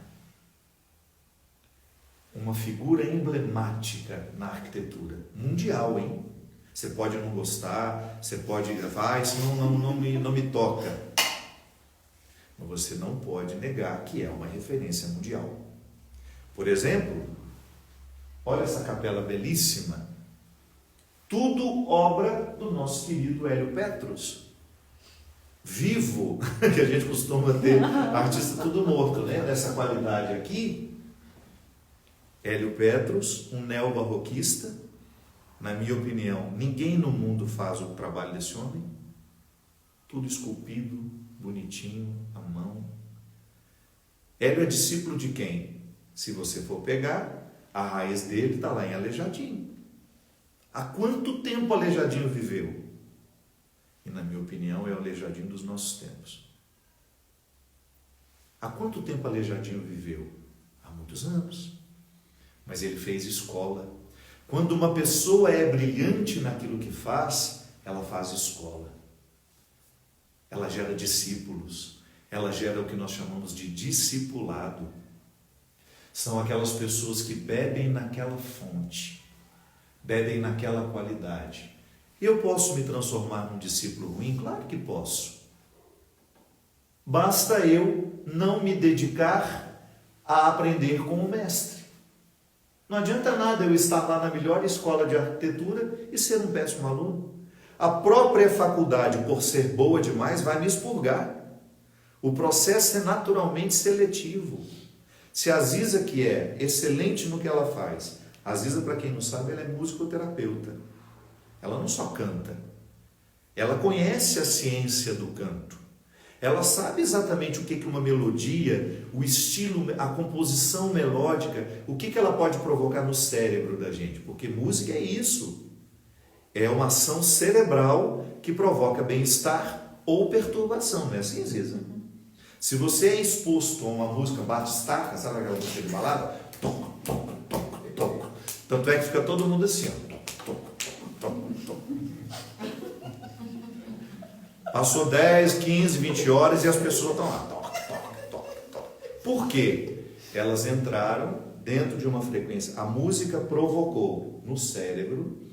Uma figura emblemática na arquitetura mundial, hein? Você pode não gostar, você pode... isso não me toca. Mas você não pode negar que é uma referência mundial. Por exemplo, olha essa capela belíssima Tudo obra do nosso querido Hélio Petros. Vivo, que a gente costuma ter artista tudo morto, né? Nessa qualidade aqui. Hélio Petros, um neobarroquista. Na minha opinião, ninguém no mundo faz o trabalho desse homem. Tudo esculpido, bonitinho, à mão. Hélio é discípulo de quem? Se você for pegar, a raiz dele está lá em Aleijadinho. Há quanto tempo Aleijadinho viveu? E na minha opinião é o Aleijadinho dos nossos tempos. Há quanto tempo Aleijadinho viveu? Há muitos anos. Mas ele fez escola. Quando uma pessoa é brilhante naquilo que faz, ela faz escola. Ela gera discípulos. Ela gera o que nós chamamos de discipulado. São aquelas pessoas que bebem naquela fonte, bebem naquela qualidade. Eu posso me transformar num discípulo ruim? Claro que posso. Basta eu não me dedicar a aprender com o mestre. Não adianta nada eu estar lá na melhor escola de arquitetura e ser um péssimo aluno. A própria faculdade, por ser boa demais, vai me expurgar. O processo é naturalmente seletivo. Se a Ziza, que é excelente no que ela faz, a Ziza, para quem não sabe, ela é musicoterapeuta. Ela não só canta, ela conhece a ciência do canto. Ela sabe exatamente o que uma melodia, o estilo, a composição melódica, o que ela pode provocar no cérebro da gente. Porque música é isso. É uma ação cerebral que provoca bem-estar ou perturbação, não é assim, Ziza? Se você é exposto a uma música batistaca, sabe aquela música de balada? Toca, toca, toca, toca. Tanto é que fica todo mundo assim, ó. Passou 10, 15, 20 horas e as pessoas estão lá. Toca, toca, toca, toca. Por quê? Elas entraram dentro de uma frequência. A música provocou no cérebro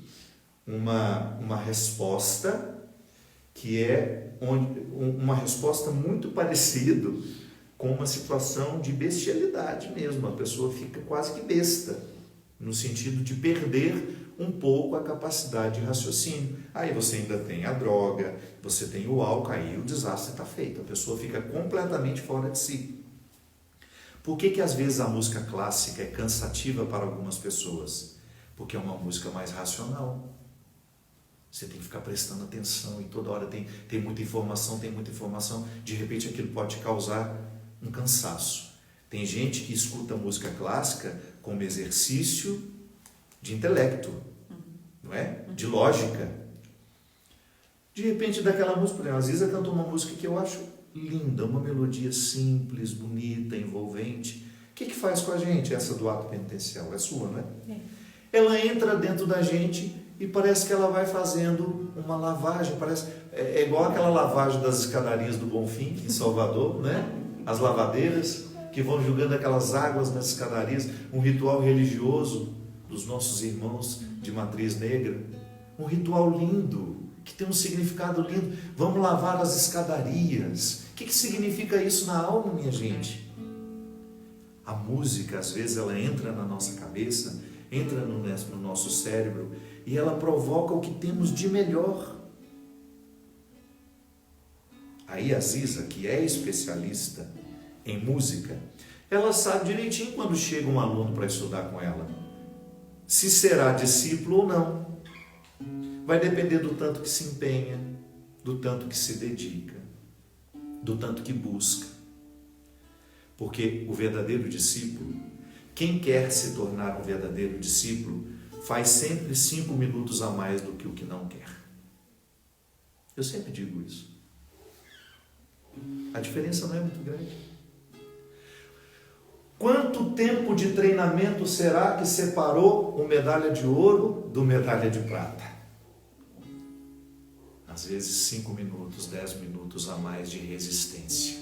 uma resposta que é uma resposta muito parecida com uma situação de bestialidade mesmo. A pessoa fica quase que besta, no sentido de perder um pouco a capacidade de raciocínio. Aí você ainda tem a droga, você tem o álcool, aí o desastre está feito. A pessoa fica completamente fora de si. Por que às vezes a música clássica é cansativa para algumas pessoas? Porque é uma música mais racional. Você tem que ficar prestando atenção e toda hora tem muita informação, de repente aquilo pode te causar um cansaço. Tem gente que escuta música clássica como exercício de intelecto, não é? De lógica. De repente daquela música, por exemplo, às vezes cantou uma música que eu acho linda, uma melodia simples, bonita, envolvente. O que faz com a gente essa do ato penitencial? É sua, não é? Ela entra dentro da gente e parece que ela vai fazendo uma lavagem, é igual aquela lavagem das escadarias do Bonfim, em Salvador, né? As lavadeiras que vão jogando aquelas águas nas escadarias, um ritual religioso dos nossos irmãos de matriz negra, um ritual lindo, que tem um significado lindo. Vamos lavar as escadarias. O que significa isso na alma, minha gente? A música, às vezes, ela entra na nossa cabeça, entra no nosso cérebro, e ela provoca o que temos de melhor. Aí a Ziza, que é especialista em música, ela sabe direitinho quando chega um aluno para estudar com ela, se será discípulo ou não. Vai depender do tanto que se empenha, do tanto que se dedica, do tanto que busca. Porque o verdadeiro discípulo, quem quer se tornar um verdadeiro discípulo, faz sempre 5 minutos a mais do que o que não quer. Eu sempre digo isso. A diferença não é muito grande. Quanto tempo de treinamento será que separou o medalha de ouro do medalha de prata? Às vezes 5 minutos, 10 minutos a mais de resistência.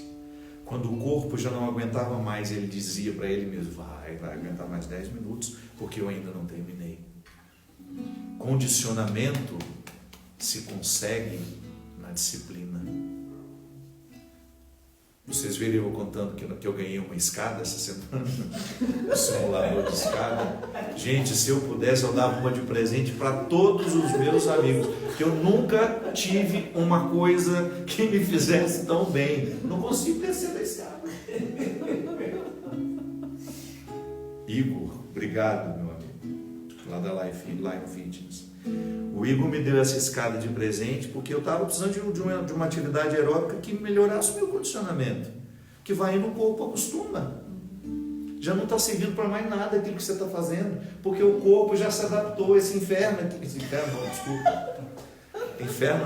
Quando o corpo já não aguentava mais, ele dizia para ele mesmo, vai aguentar mais 10 minutos, porque eu ainda não terminei. Condicionamento se consegue na disciplina. Vocês viram eu contando que eu ganhei uma escada essa semana? Um simulador de escada. Gente, se eu pudesse, eu dava uma de presente para todos os meus amigos. Que eu nunca tive uma coisa que me fizesse tão bem. Não consigo descer da escada. Igor, obrigado, meu amigo. Lá da Life Fitness. O Igor me deu essa escada de presente porque eu estava precisando de uma atividade aeróbica que melhorasse o meu condicionamento. Que vai indo, o corpo acostuma. Já não está servindo para mais nada aquilo que você está fazendo, porque o corpo já se adaptou a esse inferno aqui.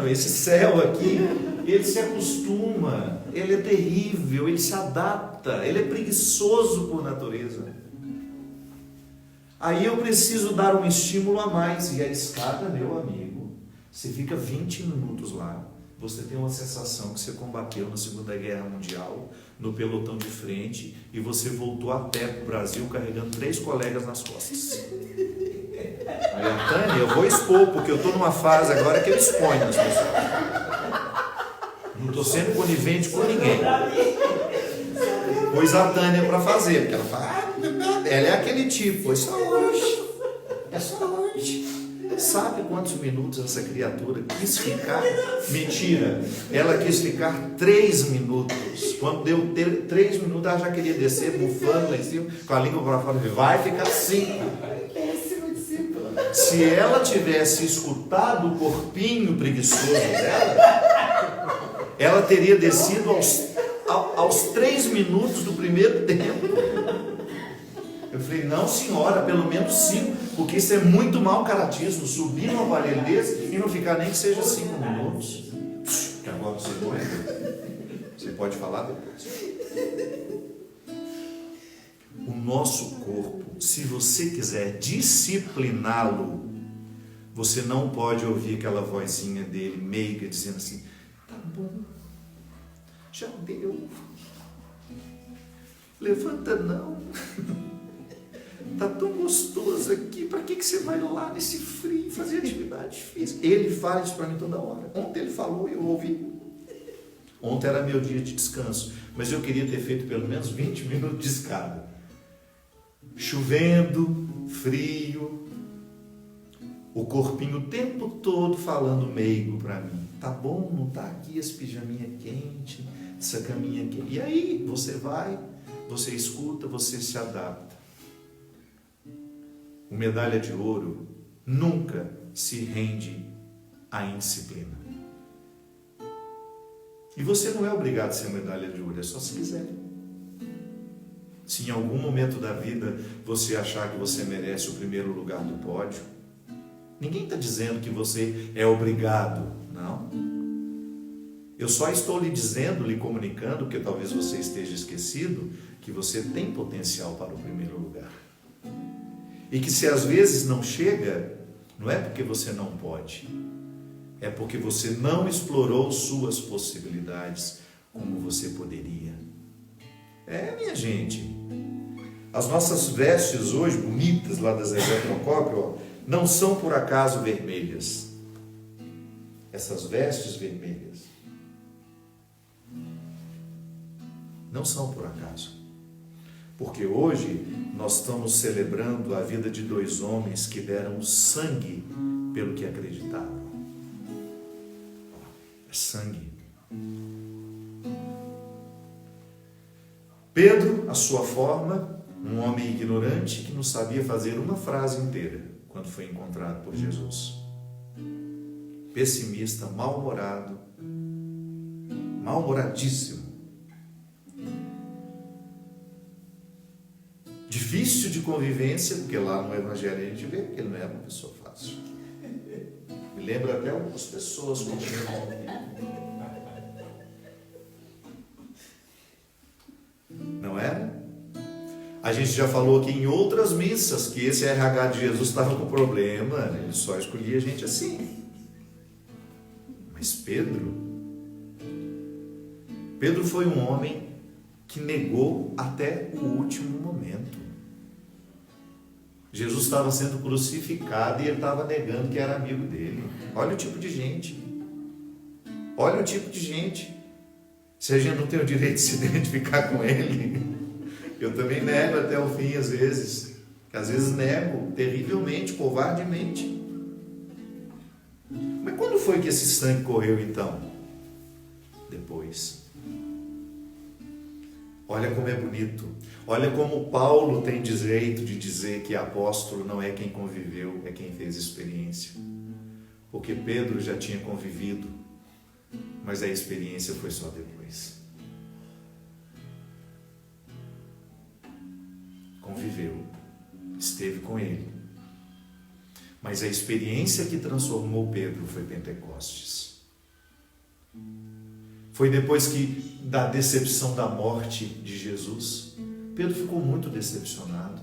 Esse céu aqui, ele se acostuma, ele é terrível, ele se adapta, ele é preguiçoso por natureza. Aí eu preciso dar um estímulo a mais. E a escada, meu amigo, você fica 20 minutos lá, você tem uma sensação que você combateu na Segunda Guerra Mundial, no pelotão de frente, e você voltou a pé para o Brasil carregando 3 colegas nas costas. Aí a Tânia, eu vou expor, porque eu estou numa fase agora que eu exponho as pessoas. Não estou sendo conivente com ninguém. Pôs a Tânia para fazer, porque ela fala, ela é aquele tipo, é só hoje. Sabe quantos minutos essa criatura quis ficar? Mentira, ela quis ficar 3 minutos. Quando deu 3 minutos, ela já queria descer, bufando lá em cima, com a língua para fora, vai ficar 5. Se ela tivesse escutado o corpinho preguiçoso dela, ela teria descido aos 3 minutos do primeiro tempo. Eu falei, não senhora, pelo menos 5, porque isso é muito mau caratismo, subir num aparelho desse e não ficar nem que seja 5 minutos. Que agora você não é. Você pode falar depois. O nosso corpo, se você quiser discipliná-lo, você não pode ouvir aquela vozinha dele meiga dizendo assim, tá bom, já deu, levanta não, tá tão gostoso aqui, para que você vai lá nesse frio fazer atividade física? Ele fala isso para mim toda hora. Ontem ele falou e eu ouvi. Ontem era meu dia de descanso, mas eu queria ter feito pelo menos 20 minutos de escada. Chovendo, frio, o corpinho o tempo todo falando meigo para mim. Tá bom, não tá aqui esse pijaminha quente, essa caminha quente. E aí, você vai, você escuta, você se adapta. O medalha de ouro nunca se rende à indisciplina. E você não é obrigado a ser medalha de ouro, é só se quiser. Se em algum momento da vida você achar que você merece o primeiro lugar do pódio, ninguém está dizendo que você é obrigado, não. Eu só estou lhe dizendo, lhe comunicando, porque talvez você esteja esquecido, que você tem potencial para o primeiro lugar. E que se às vezes não chega, não é porque você não pode, é porque você não explorou suas possibilidades como você poderia. Minha gente, as nossas vestes hoje, bonitas lá da Zezé Procópio, não são por acaso vermelhas. Essas vestes vermelhas não são por acaso. Porque hoje nós estamos celebrando a vida de 2 homens que deram sangue pelo que acreditavam. É sangue. Pedro, a sua forma, um homem ignorante que não sabia fazer uma frase inteira quando foi encontrado por Jesus. Pessimista, mal-humorado, mal-humoradíssimo. Difícil de convivência, porque lá no Evangelho a gente vê que ele não era uma pessoa fácil. Me lembra até algumas pessoas com não era? A gente já falou aqui em outras missas que esse RH de Jesus estava com problema, ele só escolhia gente assim. Mas Pedro foi um homem que negou até o último momento. Jesus estava sendo crucificado e ele estava negando que era amigo dele. Olha o tipo de gente. Olha o tipo de gente. Se a gente não tem o direito de se identificar com ele, eu também nego até o fim às vezes. Às vezes nego terrivelmente, covardemente. Mas quando foi que esse sangue correu então? Depois. Olha como é bonito. Olha como Paulo tem direito de dizer que apóstolo não é quem conviveu, é quem fez experiência. Porque Pedro já tinha convivido, mas a experiência foi só depois. Conviveu, esteve com ele. Mas a experiência que transformou Pedro foi Pentecostes. Foi depois da decepção da morte de Jesus. Pedro ficou muito decepcionado.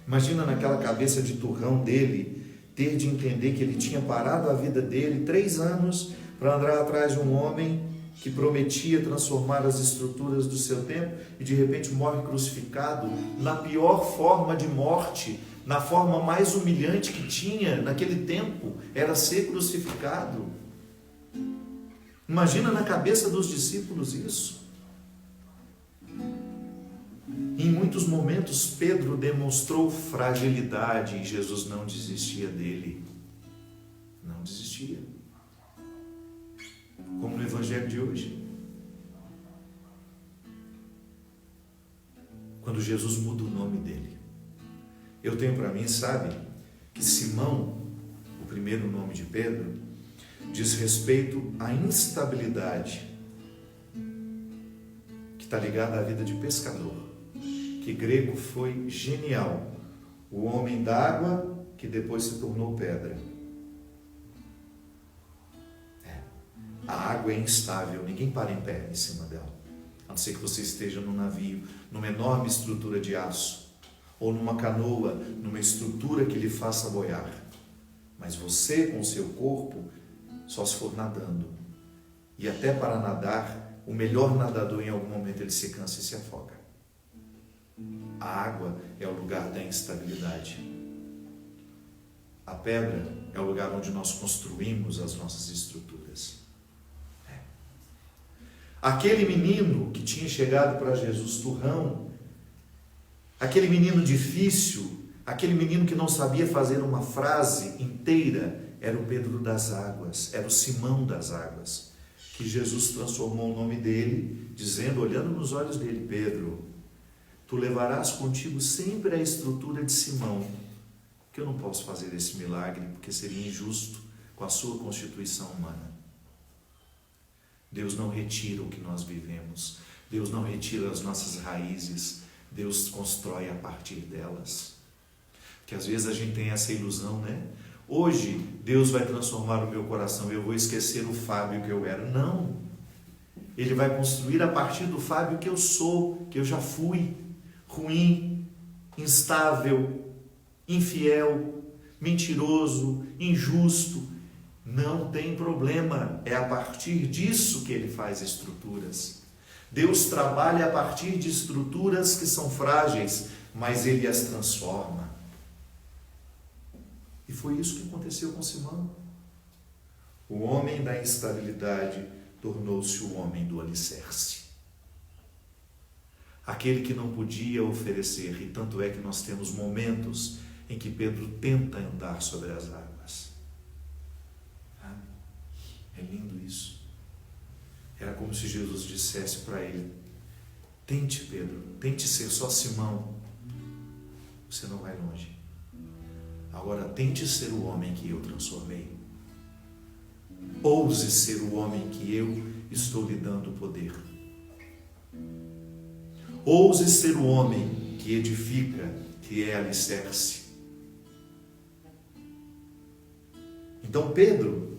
Imagina naquela cabeça de turrão dele, ter de entender que ele tinha parado a vida dele 3 anos para andar atrás de um homem que prometia transformar as estruturas do seu tempo e de repente morre crucificado na pior forma de morte, na forma mais humilhante que tinha naquele tempo, era ser crucificado. Imagina na cabeça dos discípulos isso. Em muitos momentos Pedro demonstrou fragilidade e Jesus não desistia dele. Não desistia. Como no Evangelho de hoje. Quando Jesus muda o nome dele. Eu tenho para mim, sabe, que Simão, o primeiro nome de Pedro, diz respeito à instabilidade que está ligada à vida de pescador. Que grego foi genial. O homem d'água que depois se tornou pedra. A água é instável, ninguém para em pé em cima dela. A não ser que você esteja num navio, numa enorme estrutura de aço, ou numa canoa, numa estrutura que lhe faça boiar. Mas você, com o seu corpo, só se for nadando. E até para nadar, o melhor nadador, em algum momento, ele se cansa e se afoga. A água é o lugar da instabilidade. A pedra é o lugar onde nós construímos as nossas estruturas. Aquele menino que tinha chegado para Jesus turrão, aquele menino difícil, aquele menino que não sabia fazer uma frase inteira, era o Pedro das águas, era o Simão das águas, que Jesus transformou o nome dele, dizendo, olhando nos olhos dele, Pedro, tu levarás contigo sempre a estrutura de Simão, que eu não posso fazer esse milagre, porque seria injusto com a sua constituição humana. Deus não retira o que nós vivemos, Deus não retira as nossas raízes, Deus constrói a partir delas. Porque às vezes a gente tem essa ilusão, né? Hoje Deus vai transformar o meu coração, eu vou esquecer o Fábio que eu era. Não! Ele vai construir a partir do Fábio que eu sou, que eu já fui, ruim, instável, infiel, mentiroso, injusto. Não tem problema, é a partir disso que ele faz estruturas. Deus trabalha a partir de estruturas que são frágeis, mas ele as transforma. E foi isso que aconteceu com Simão. O homem da instabilidade tornou-se o homem do alicerce. Aquele que não podia oferecer, e tanto é que nós temos momentos em que Pedro tenta andar sobre as águas. É lindo isso. Era como se Jesus dissesse para ele, tente Pedro, tente ser só Simão, você não vai longe. Agora tente ser o homem que eu transformei. Ouse ser o homem que eu estou lhe dando poder. Ouse ser o homem que edifica, que é alicerce. Então Pedro,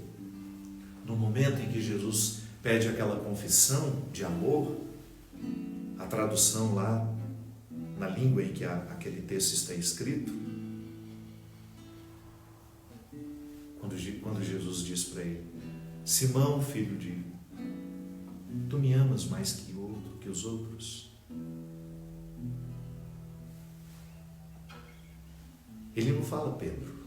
no momento em que Jesus pede aquela confissão de amor, a tradução lá na língua em que aquele texto está escrito, quando Jesus diz para ele, Simão, filho de, tu me amas mais que os outros? Ele não fala Pedro.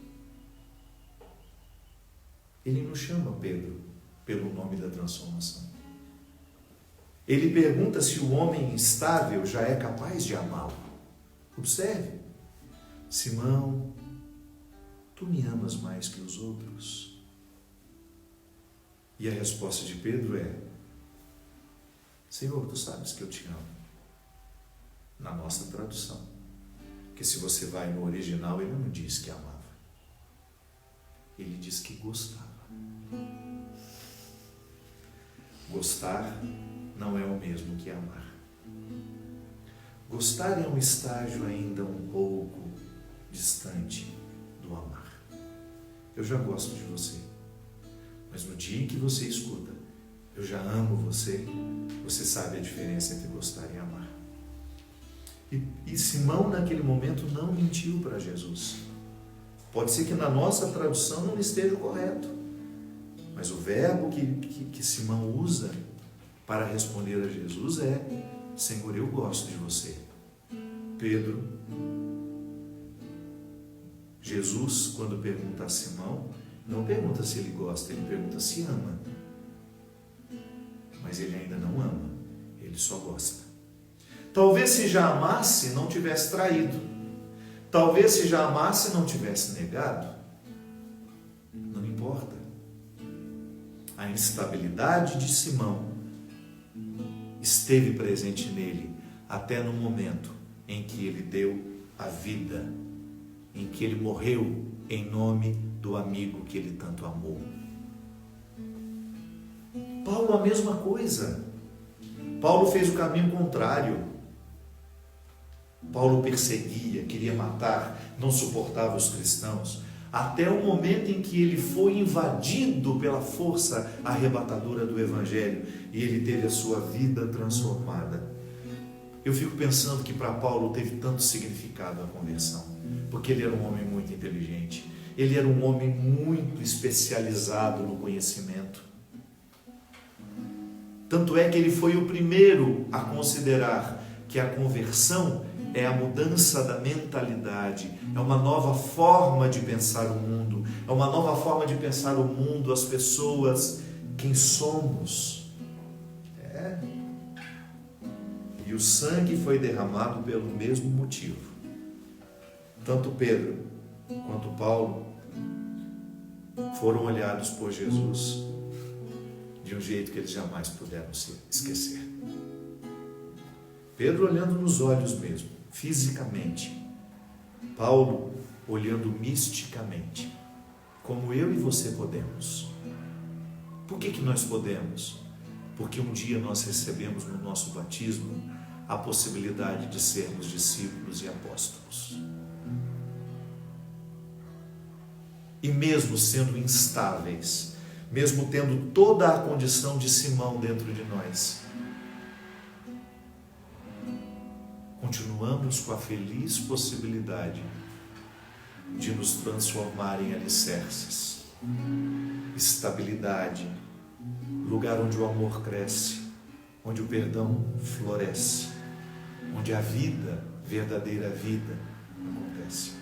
Ele não chama Pedro pelo nome da transformação. Ele pergunta se o homem instável já é capaz de amá-lo. Observe: Simão, tu me amas mais que os outros? E a resposta de Pedro é: Senhor, tu sabes que eu te amo. Na nossa tradução. Porque se você vai no original, ele não diz que amava. Ele diz que gostava. Gostar não é o mesmo que amar. Gostar é um estágio ainda um pouco distante do amar. Eu já gosto de você, mas no dia em que você escuta, eu já amo você, você sabe a diferença entre gostar e amar. E Simão, naquele momento, não mentiu para Jesus. Pode ser que na nossa tradução não esteja correto, mas o verbo que Simão usa para responder a Jesus é: Senhor, eu gosto de você. Pedro, Jesus, quando pergunta a Simão, não pergunta se ele gosta, ele pergunta se ama. Mas ele ainda não ama, ele só gosta. Talvez se já amasse, não tivesse traído. Talvez se já amasse, não tivesse negado. Não importa. A instabilidade de Simão esteve presente nele até no momento em que ele deu a vida, em que ele morreu em nome do amigo que ele tanto amou. Paulo, a mesma coisa. Paulo fez o caminho contrário. Paulo perseguia, queria matar, não suportava os cristãos, até o momento em que ele foi invadido pela força arrebatadora do Evangelho e ele teve a sua vida transformada. Eu fico pensando que para Paulo teve tanto significado a conversão, porque ele era um homem muito inteligente, ele era um homem muito especializado no conhecimento. Tanto é que ele foi o primeiro a considerar que a conversão é a mudança da mentalidade, é uma nova forma de pensar o mundo, é uma nova forma de pensar o mundo, as pessoas, quem somos. E o sangue foi derramado pelo mesmo motivo. Tanto Pedro quanto Paulo foram olhados por Jesus de um jeito que eles jamais puderam se esquecer. Pedro olhando nos olhos mesmo, fisicamente. Paulo olhando misticamente, como eu e você podemos. Por que nós podemos? Porque um dia nós recebemos no nosso batismo a possibilidade de sermos discípulos e apóstolos. E mesmo sendo instáveis, mesmo tendo toda a condição de Simão dentro de nós, continuamos com a feliz possibilidade de nos transformar em alicerces, estabilidade, lugar onde o amor cresce, onde o perdão floresce, onde a vida, verdadeira vida, acontece.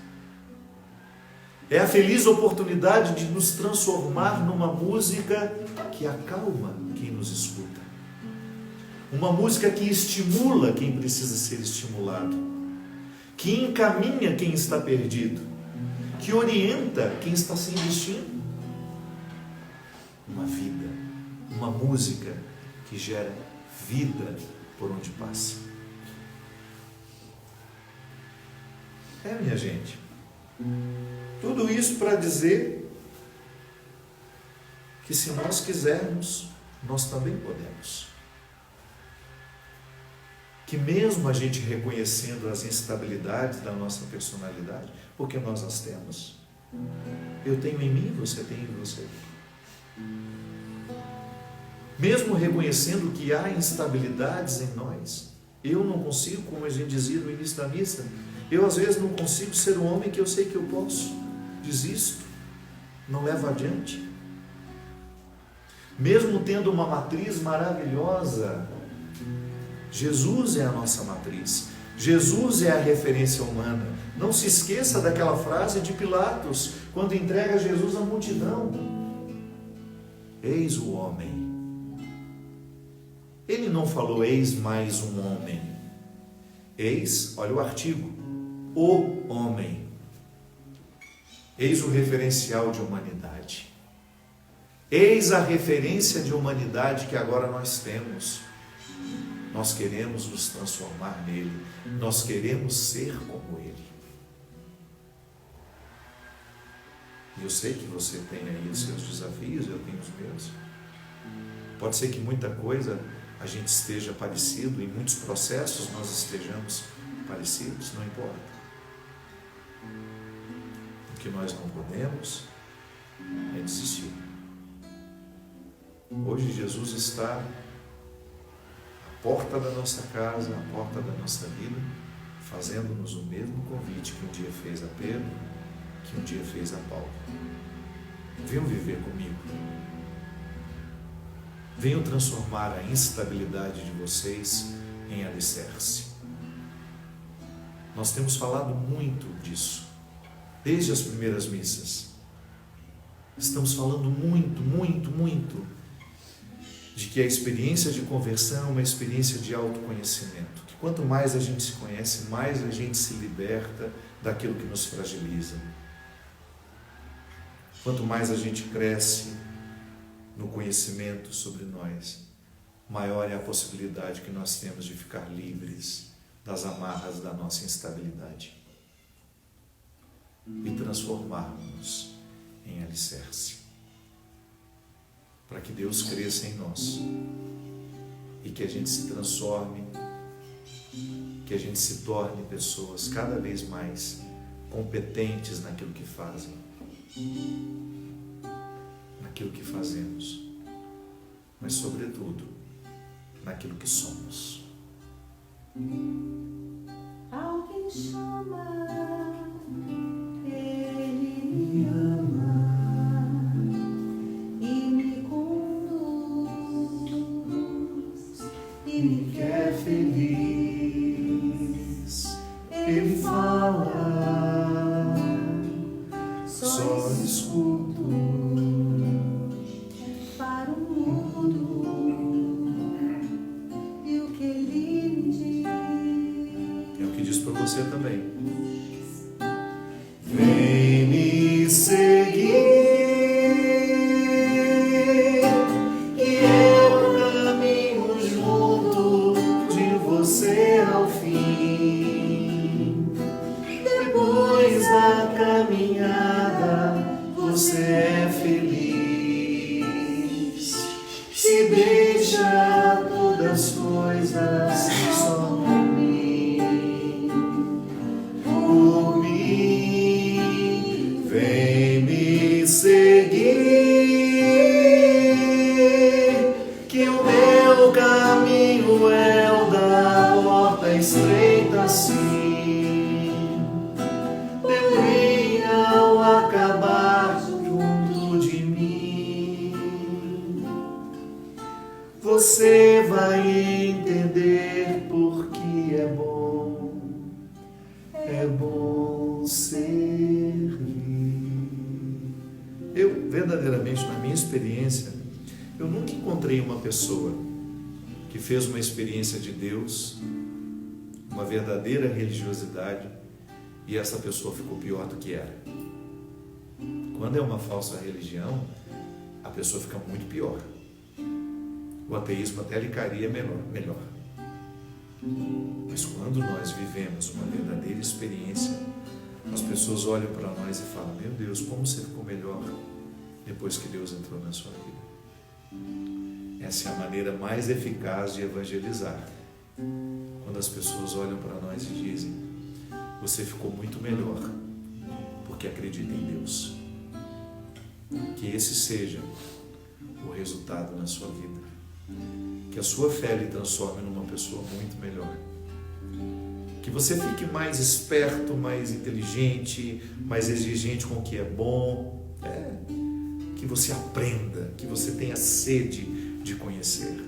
É a feliz oportunidade de nos transformar numa música que acalma quem nos escuta. Uma música que estimula quem precisa ser estimulado, que encaminha quem está perdido, que orienta quem está sem destino. Uma vida, uma música que gera vida por onde passa. Minha gente, tudo isso para dizer que se nós quisermos, nós também podemos. Que mesmo a gente reconhecendo as instabilidades da nossa personalidade, porque nós as temos, eu tenho em mim, você tem em você. Mesmo reconhecendo que há instabilidades em nós, eu não consigo, como a gente dizia no início da missa, eu às vezes não consigo ser o homem que eu sei que eu posso, desisto, não levo adiante. Mesmo tendo uma matriz maravilhosa, Jesus é a nossa matriz, Jesus é a referência humana. Não se esqueça daquela frase de Pilatos, quando entrega Jesus à multidão: eis o homem. Ele não falou, eis mais um homem. Eis, olha o artigo, o homem. Eis o referencial de humanidade. Eis a referência de humanidade que agora nós temos. Nós queremos nos transformar nele. Nós queremos ser como ele. E eu sei que você tem aí os seus desafios, eu tenho os meus. Pode ser que muita coisa a gente esteja parecido, em muitos processos nós estejamos parecidos, não importa. O que nós não podemos é desistir. Hoje Jesus está à porta da nossa casa, à porta da nossa vida, fazendo-nos o mesmo convite que um dia fez a Pedro, que um dia fez a Paulo. Venham viver comigo. Venham transformar a instabilidade de vocês em alicerce. Nós temos falado muito disso, desde as primeiras missas. Estamos falando muito de que a experiência de conversão é uma experiência de autoconhecimento. Que quanto mais a gente se conhece, mais a gente se liberta daquilo que nos fragiliza. Quanto mais a gente cresce no conhecimento sobre nós, maior é a possibilidade que nós temos de ficar livres das amarras da nossa instabilidade e transformarmos em alicerce, para que Deus cresça em nós e que a gente se transforme, que a gente se torne pessoas cada vez mais competentes naquilo que fazem, naquilo que fazemos, mas sobretudo naquilo que somos. Alguém chama, Ele me ama e me conduz e me quer feliz. Ele fala, só escuto para o mundo e o que Ele me diz. É o que diz para você também. Vem me seguir, que eu caminho junto de você ao fim. Depois da caminhada, você é feliz. Se deixa todas as coisas só por mim. Por mim, vem me seguir, que o meu caminho é o da porta estreita, sim. Neblina ao acabar junto de mim, você vai entender porque é bom servir. Eu, verdadeiramente, na minha experiência, eu nunca encontrei uma pessoa que fez uma experiência de Deus, uma verdadeira religiosidade, e essa pessoa ficou pior do que era. Quando é uma falsa religião, a pessoa fica muito pior. O ateísmo até lhe caria melhor. Mas quando nós vivemos uma verdadeira experiência, as pessoas olham para nós e falam: meu Deus, como você ficou melhor depois que Deus entrou na sua vida. Essa é a maneira mais eficaz de evangelizar. Quando as pessoas olham para nós e dizem: você ficou muito melhor porque acredita em Deus. Que esse seja o resultado na sua vida. Que a sua fé lhe transforme numa pessoa muito melhor. Que você fique mais esperto, mais inteligente, mais exigente com o que é bom. Que você aprenda, que você tenha sede de conhecer.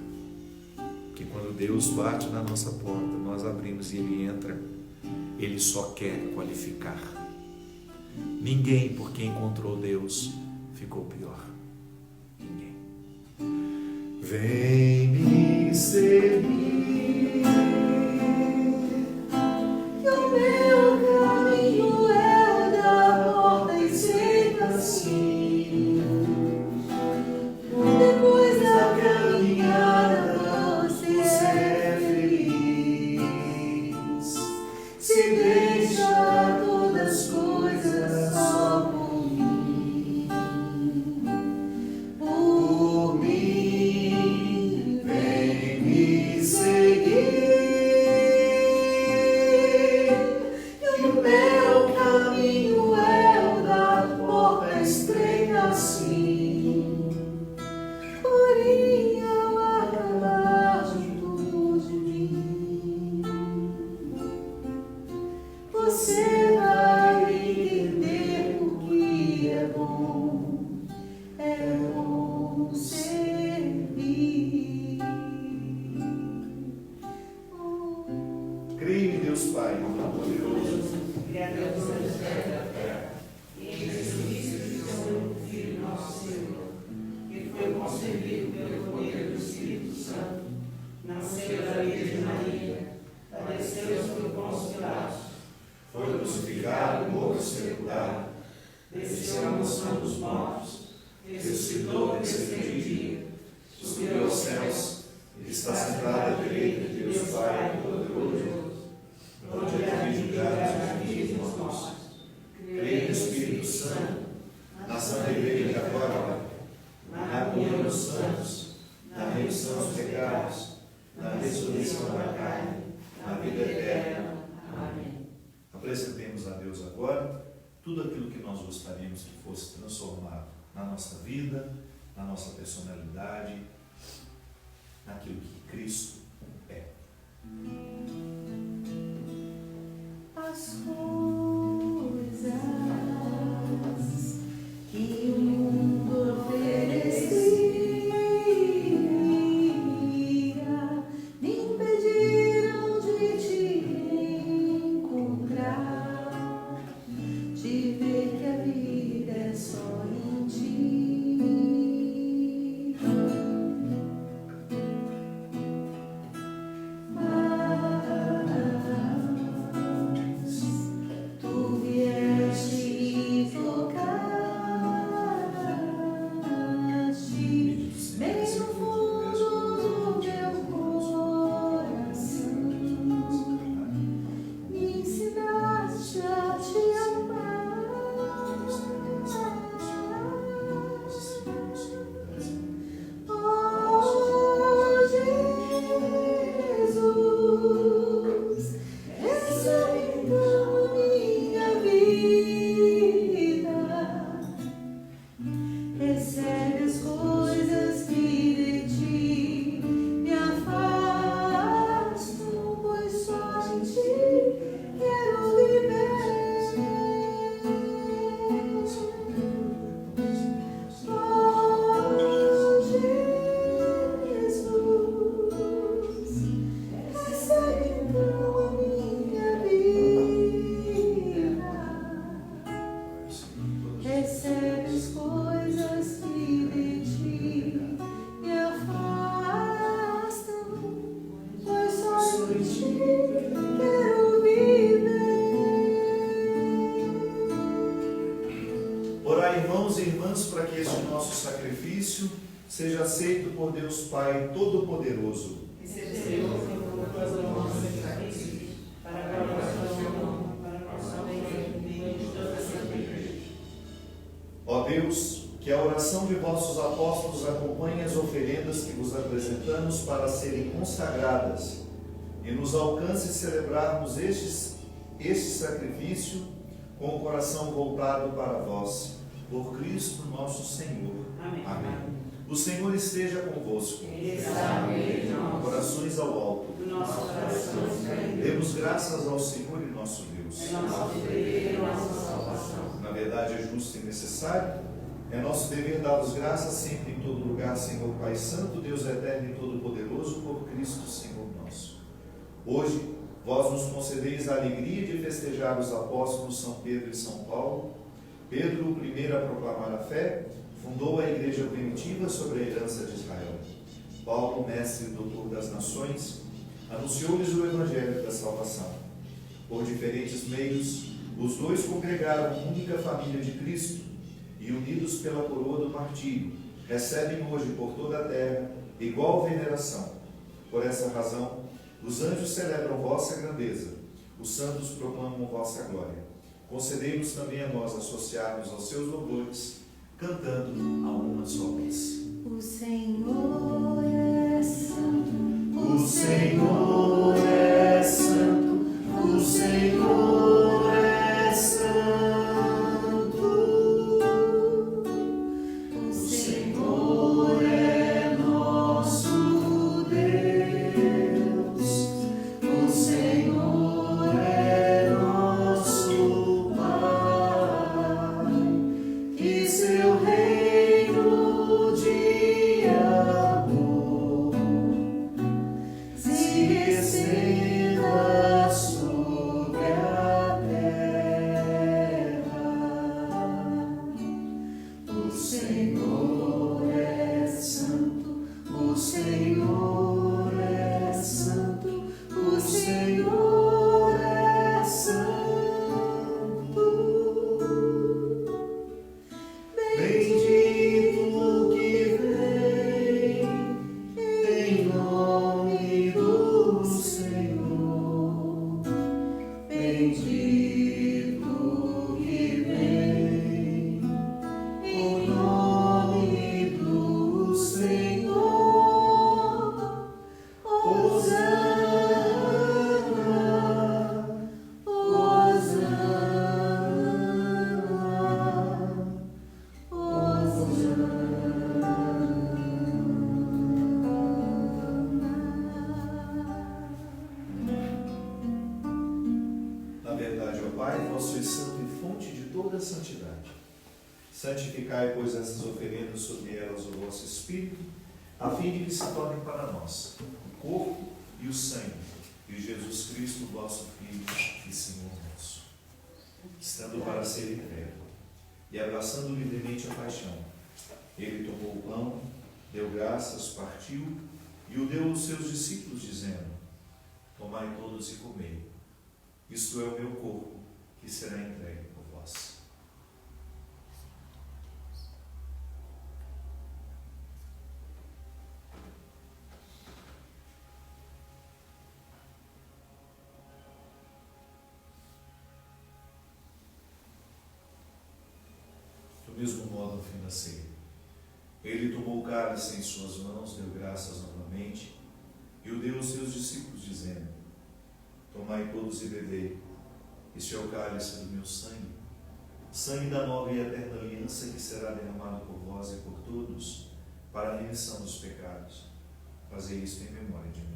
Que quando Deus bate na nossa porta, nós abrimos e Ele entra, Ele só quer qualificar. Ninguém, porque encontrou Deus, ficou pior. Ninguém. Vem me seguir. Que o meu caminho é o da porta estreita, assim. Depois da caminhada você é feliz. Se deixa todas as coisas só por mim. Por mim, vem me seguir. E o meu caminho é o da porta estreita, assim. Porém, ao acabar junto de mim, você vai entender o que é bom servir. Creio em Deus Pai Todo-Poderoso, Criador dos céus e da terra, e em Jesus Cristo, seu Filho, nosso Senhor, que foi concebido pelo poder do Espírito Santo, nasceu da Virgem Maria, padeceu sob Pôncio Pilatos, foi crucificado, morto e sepultado, desceu à mansão dos mortos, ressuscitou no terceiro dia, subiu aos céus e está sentado à direita de Deus Pai Todo-Poderoso, onde há de julgar os vivos e os mortos. Creio no Espírito Santo, na Santa Igreja Católica, na comunhão dos santos, na remissão dos pecados, na ressurreição da carne, na vida eterna. Amém. Apresentemos a Deus agora tudo aquilo que nós gostaríamos que fosse transformado na nossa vida, na nossa personalidade, naquilo que Cristo é. As coisas que o mundo oferecia me impediram de te encontrar, de ver que a vida é só em ti. Tu vieste e tocaste bem no fundo do meu coração, me ensinaste a te amar. Oh, Jesus, recebe então a minha vida, recebe as coisas que de ti me afastam, pois só em ti quero viver. Oh, Jesus, recebe então a minha vida, recebe as coisas que de ti me afastam, pois só em ti quero viver. Orai, irmãos e irmãs, para que este nosso sacrifício seja aceito por Deus Pai Todo-Poderoso. Recebeu o tua nosso sacrifício, para a glória do teu nome, para a nossa bênção e de toda a Santa Igreja. Ó Deus, que a oração de vossos apóstolos acompanhe as oferendas que vos apresentamos para serem consagradas e nos alcance celebrarmos este sacrifício com o coração voltado para vós, por Cristo nosso Senhor. Amém. Amém. O Senhor esteja convosco. Ele está no meio de nós, Corações ao alto. do nosso coração esplêndido. Demos graças ao Senhor e nosso Deus. É nosso dever e nossa salvação. Na verdade, é justo e necessário. É nosso dever dar-vos graças sempre em todo lugar, Senhor Pai Santo, Deus eterno e todo-poderoso, por Cristo, Senhor nosso. Hoje, vós nos concedeis a alegria de festejar os apóstolos São Pedro e São Paulo. Pedro, o primeiro a proclamar a fé, fundou a igreja primitiva sobre a herança de Israel. Paulo, mestre e doutor das nações, anunciou-lhes o evangelho da salvação. Por diferentes meios, os dois congregaram uma única família de Cristo e, unidos pela coroa do martírio, recebem hoje por toda a terra igual veneração. Por essa razão, os anjos celebram vossa grandeza, os santos proclamam vossa glória. Concedei-nos também a nós associarmos aos seus louvores, cantando a uma só voz. O Senhor é santo, O Senhor é santo, o Senhor é santo. o Senhor é nosso Deus, o Senhor é nosso Pai, que seu reino de amor se estenda sobre a terra. O Senhor é santo, o Senhor é santo, o Senhor é santo. Bendito que vem em nome do Senhor. Bendito que vem em nome do Senhor. Hosana, Hosana, Na verdade, ó Pai, vós sois santo e fonte de toda a santidade. Santificai, pois, essas oferendas sobre elas o vosso Espírito, a fim de que se tornem para nós o corpo e o sangue de Jesus Cristo, vosso Filho e Senhor nosso. Estando para ser entregue e abraçando livremente a paixão, ele tomou o pão, deu graças, partiu e o deu aos seus discípulos, dizendo: tomai todos e comei. Isto é o meu corpo, que será entregue por vós. Do mesmo modo, no fim da ceia, ele tomou o cálice em suas mãos, deu graças novamente e o deu aos seus discípulos, dizendo: tomai todos e bebei, este é o cálice do meu sangue, sangue da nova e eterna aliança, que será derramado por vós e por todos para a remissão dos pecados. Fazei isto em memória de mim.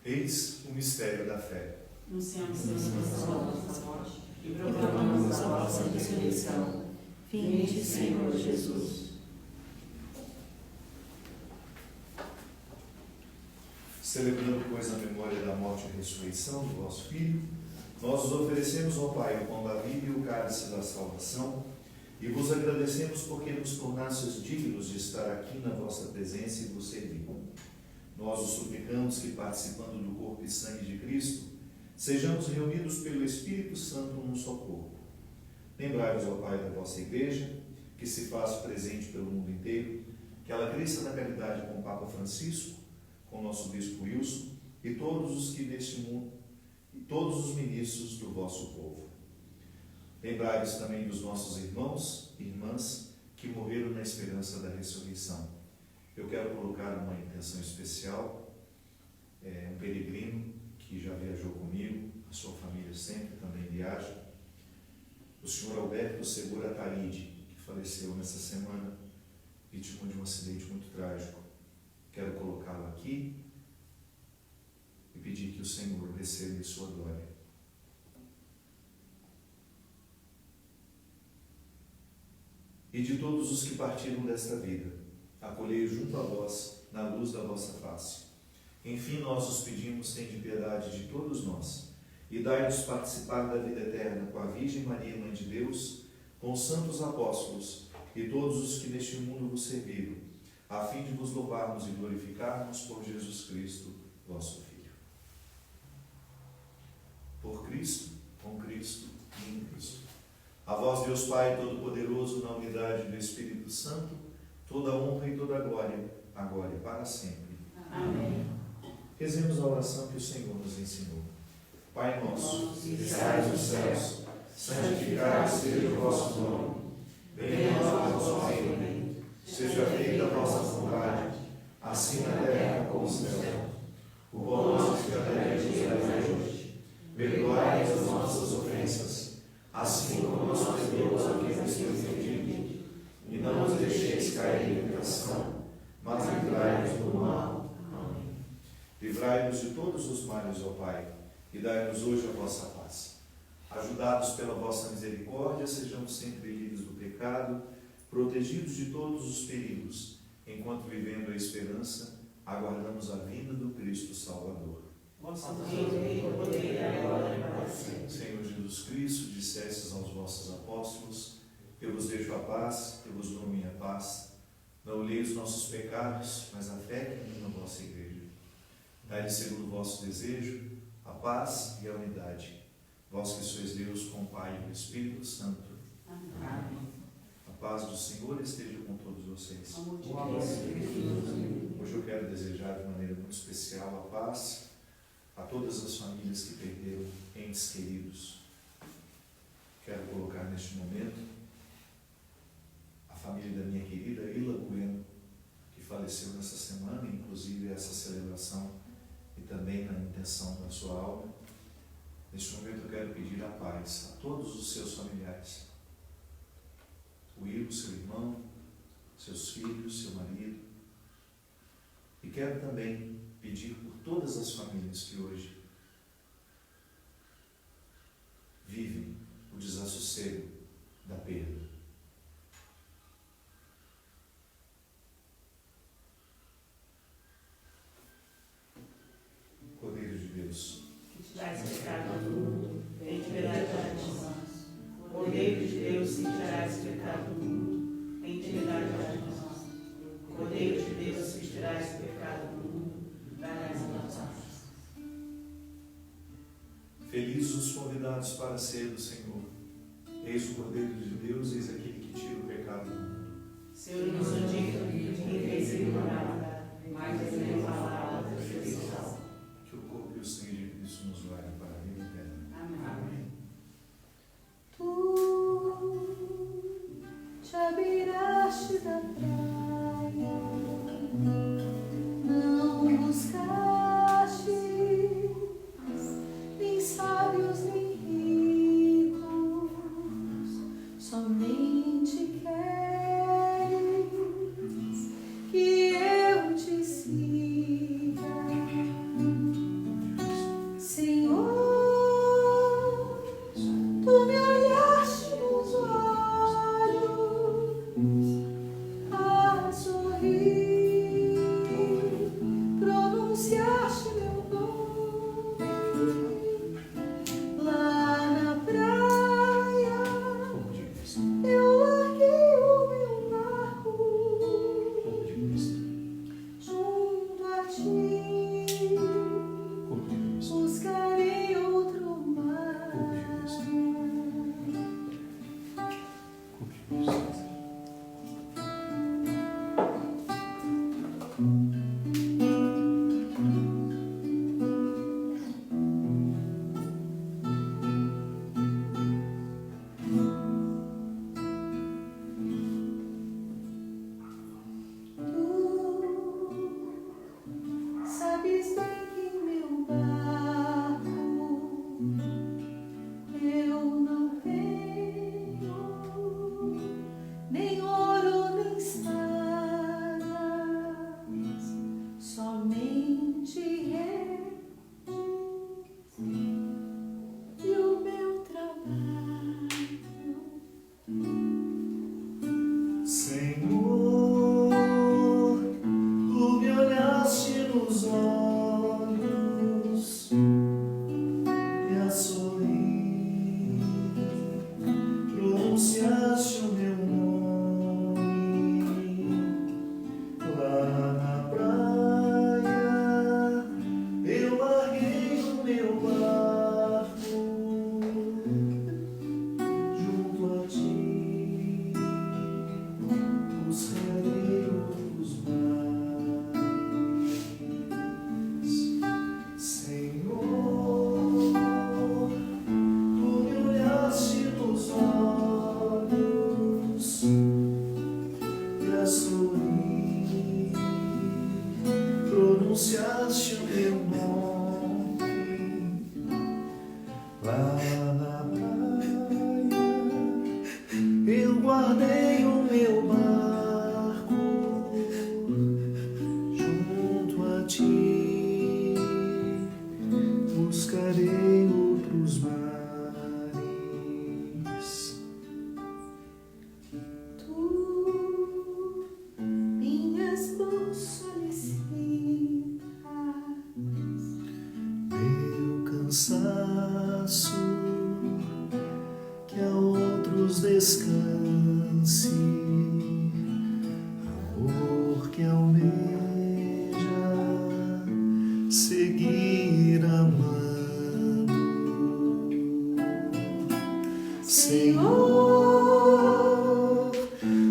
Eis o mistério da fé. Anunciamos a vossa morte e proclamamos a vossa ressurreição. Vinde, Senhor Jesus. Celebrando, pois, a memória da morte e ressurreição do vosso Filho, nós os oferecemos ao Pai o pão da vida e o cálice da salvação, e vos agradecemos porque nos tornastes dignos de estar aqui na vossa presença e vos servir. Nós os suplicamos que, participando do corpo e sangue de Cristo, sejamos reunidos pelo Espírito Santo num só corpo. Lembrai-vos, ó Pai, da vossa Igreja, que se faz presente pelo mundo inteiro, que ela cresça na caridade com o Papa Francisco, com o nosso Bispo Wilson e todos os que neste mundo, e todos os ministros do vosso povo. Lembrai-vos também dos nossos irmãos e irmãs que morreram na esperança da ressurreição. Eu quero colocar uma intenção especial, um peregrino que já viajou comigo, a sua família sempre também viaja, o senhor Alberto Segura Taride, que faleceu nessa semana, vítima de um acidente muito trágico. Quero colocá-lo aqui e pedir que o Senhor receba em sua glória. E de todos os que partiram desta vida, acolhei junto a vós, na luz da vossa face. Enfim, nós os pedimos, tende piedade de todos nós, e dai-nos participar da vida eterna com a Virgem Maria, Mãe de Deus, com os santos apóstolos e todos os que neste mundo vos serviram, a fim de vos louvarmos e glorificarmos por Jesus Cristo, vosso Filho. Por Cristo, com Cristo e em Cristo. A vós, Deus Pai Todo-Poderoso, na unidade do Espírito Santo, toda honra e toda glória, agora e para sempre. Amém. Rezemos a oração que o Senhor nos ensinou. Pai nosso, que estais nos céus, santificado seja o vosso nome. Venha a nós o vosso reino. Seja feita a vossa vontade, assim na terra como no céu. O pão nosso de cada dia nos dai hoje. Perdoai as nossas ofensas, assim como nós perdoamos a quem nos tem ofendido. E não nos deixeis cair em tentação, mas livrai-nos do mal. Amém. Livrai-nos de todos os males, ó Pai, e dai-nos hoje a vossa paz. Ajudados pela vossa misericórdia, sejamos sempre livres do pecado, protegidos de todos os perigos, enquanto vivendo a esperança, aguardamos a vinda do Cristo Salvador. Vosso reino, o poder e a glória para sempre. Senhor Jesus Cristo, dissestes aos vossos apóstolos: eu vos deixo a paz, eu vos dou minha paz. Não olheis os nossos pecados, mas a fé que anima a vossa igreja. Dai-lhe segundo o vosso desejo a paz e a unidade. Vós que sois Deus com o Pai e o Espírito Santo. Amém. A paz do Senhor esteja com todos vocês. Amor de Deus. Hoje eu quero desejar de maneira muito especial a paz a todas as famílias que perderam entes queridos. Quero colocar neste momento a família da minha querida Ila Bueno, que faleceu nessa semana, inclusive essa celebração e também na intenção da sua alma. Neste momento eu quero pedir a paz a todos os seus familiares. O Ilo, seu irmão, seus filhos, seu marido. E quero também pedir por todas as famílias que hoje vivem o desassossego da perda. Cordeiro de Deus, Que tirais o pecado do mundo, tem piedade de nós. Cordeiro de Deus, que tirais o pecado do mundo, tem piedade de nós. Cordeiro de Deus, que tirais o pecado do mundo, dai-nos a nossa paz. felizes os convidados para a ceia do Senhor. Eis o Cordeiro de Deus, eis aquele que tira o pecado do mundo. Senhor, nos indica quem fez ignorar, mas nem palavra da justiça. Que o corpo e o sangue de Cristo nos guardem para a vida eterna. Amém. Tu te abiraste da praia, não buscaste nem sábios nem ricos, somente queres que eu te siga, Senhor. Lá na praia eu guardei o meu barco junto a ti, buscarei outros mares. Tu minhas mãos solicitas, Meu cansaço que a outros descanse, amor que almeja seguir amando. Senhor,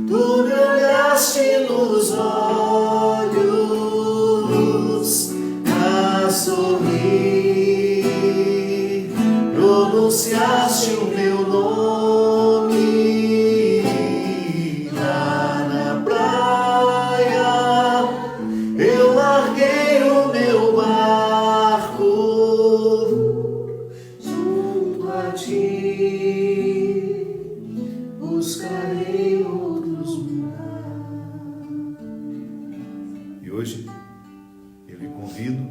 tu me olhaste nos olhos a sorrir, pronunciaste o meu nome lá na praia. Eu larguei o meu barco junto a ti, buscarei outros mares. E hoje eu lhe convido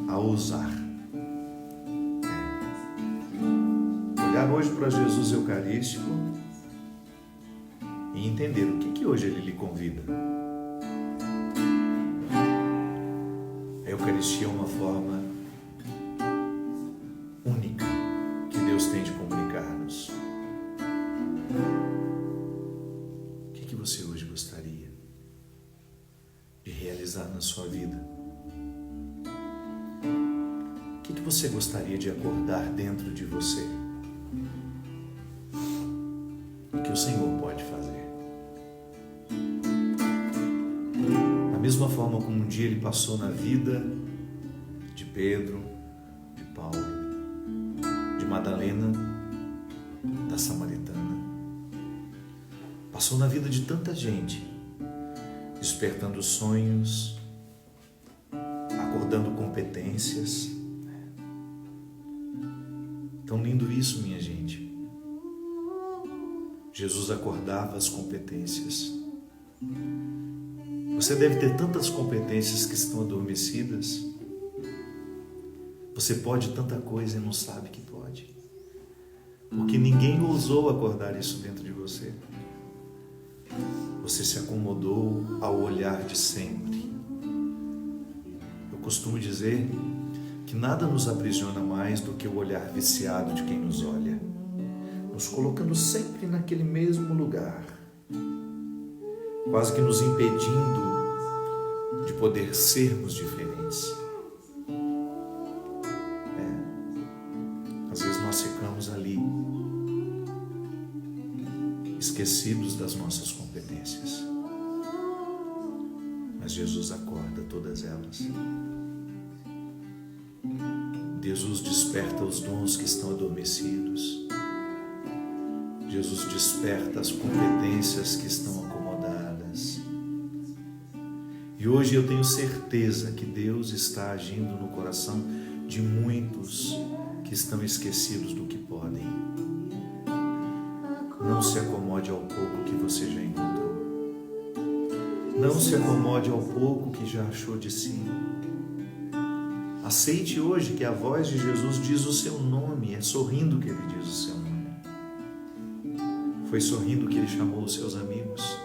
a ousar. Olhar hoje para Jesus Eucarístico e entender o que hoje Ele lhe convida. A Eucaristia é uma forma única que Deus tem de comunicar-nos. O que você hoje gostaria de realizar na sua vida? O que você gostaria de acordar dentro de você? O que o Senhor pode fazer? Da mesma forma como um dia Ele passou na vida de Pedro, de Paulo, de Madalena, da Samaritana, passou na vida de tanta gente, despertando sonhos, acordando competências. Tão lindo isso, minha gente. Jesus acordava as competências. Você deve ter tantas competências que estão adormecidas. Você pode tanta coisa e não sabe que pode, porque ninguém ousou acordar isso dentro de você. Você se acomodou ao olhar de sempre. Eu costumo dizer que nada nos aprisiona mais do que o olhar viciado de quem nos olha, nos colocando sempre naquele mesmo lugar, quase que nos impedindo de poder sermos diferentes. Às vezes nós ficamos ali, esquecidos das nossas competências, mas Jesus acorda todas elas. Jesus desperta os dons que estão adormecidos. Jesus desperta as competências que estão acomodadas. E hoje eu tenho certeza que Deus está agindo no coração de muitos que estão esquecidos do que podem. Não se acomode ao pouco que você já encontrou. Não se acomode ao pouco que já achou de si. Aceite hoje que a voz de Jesus diz o seu nome, é sorrindo que Ele diz o seu nome. Foi sorrindo que Ele chamou os seus amigos.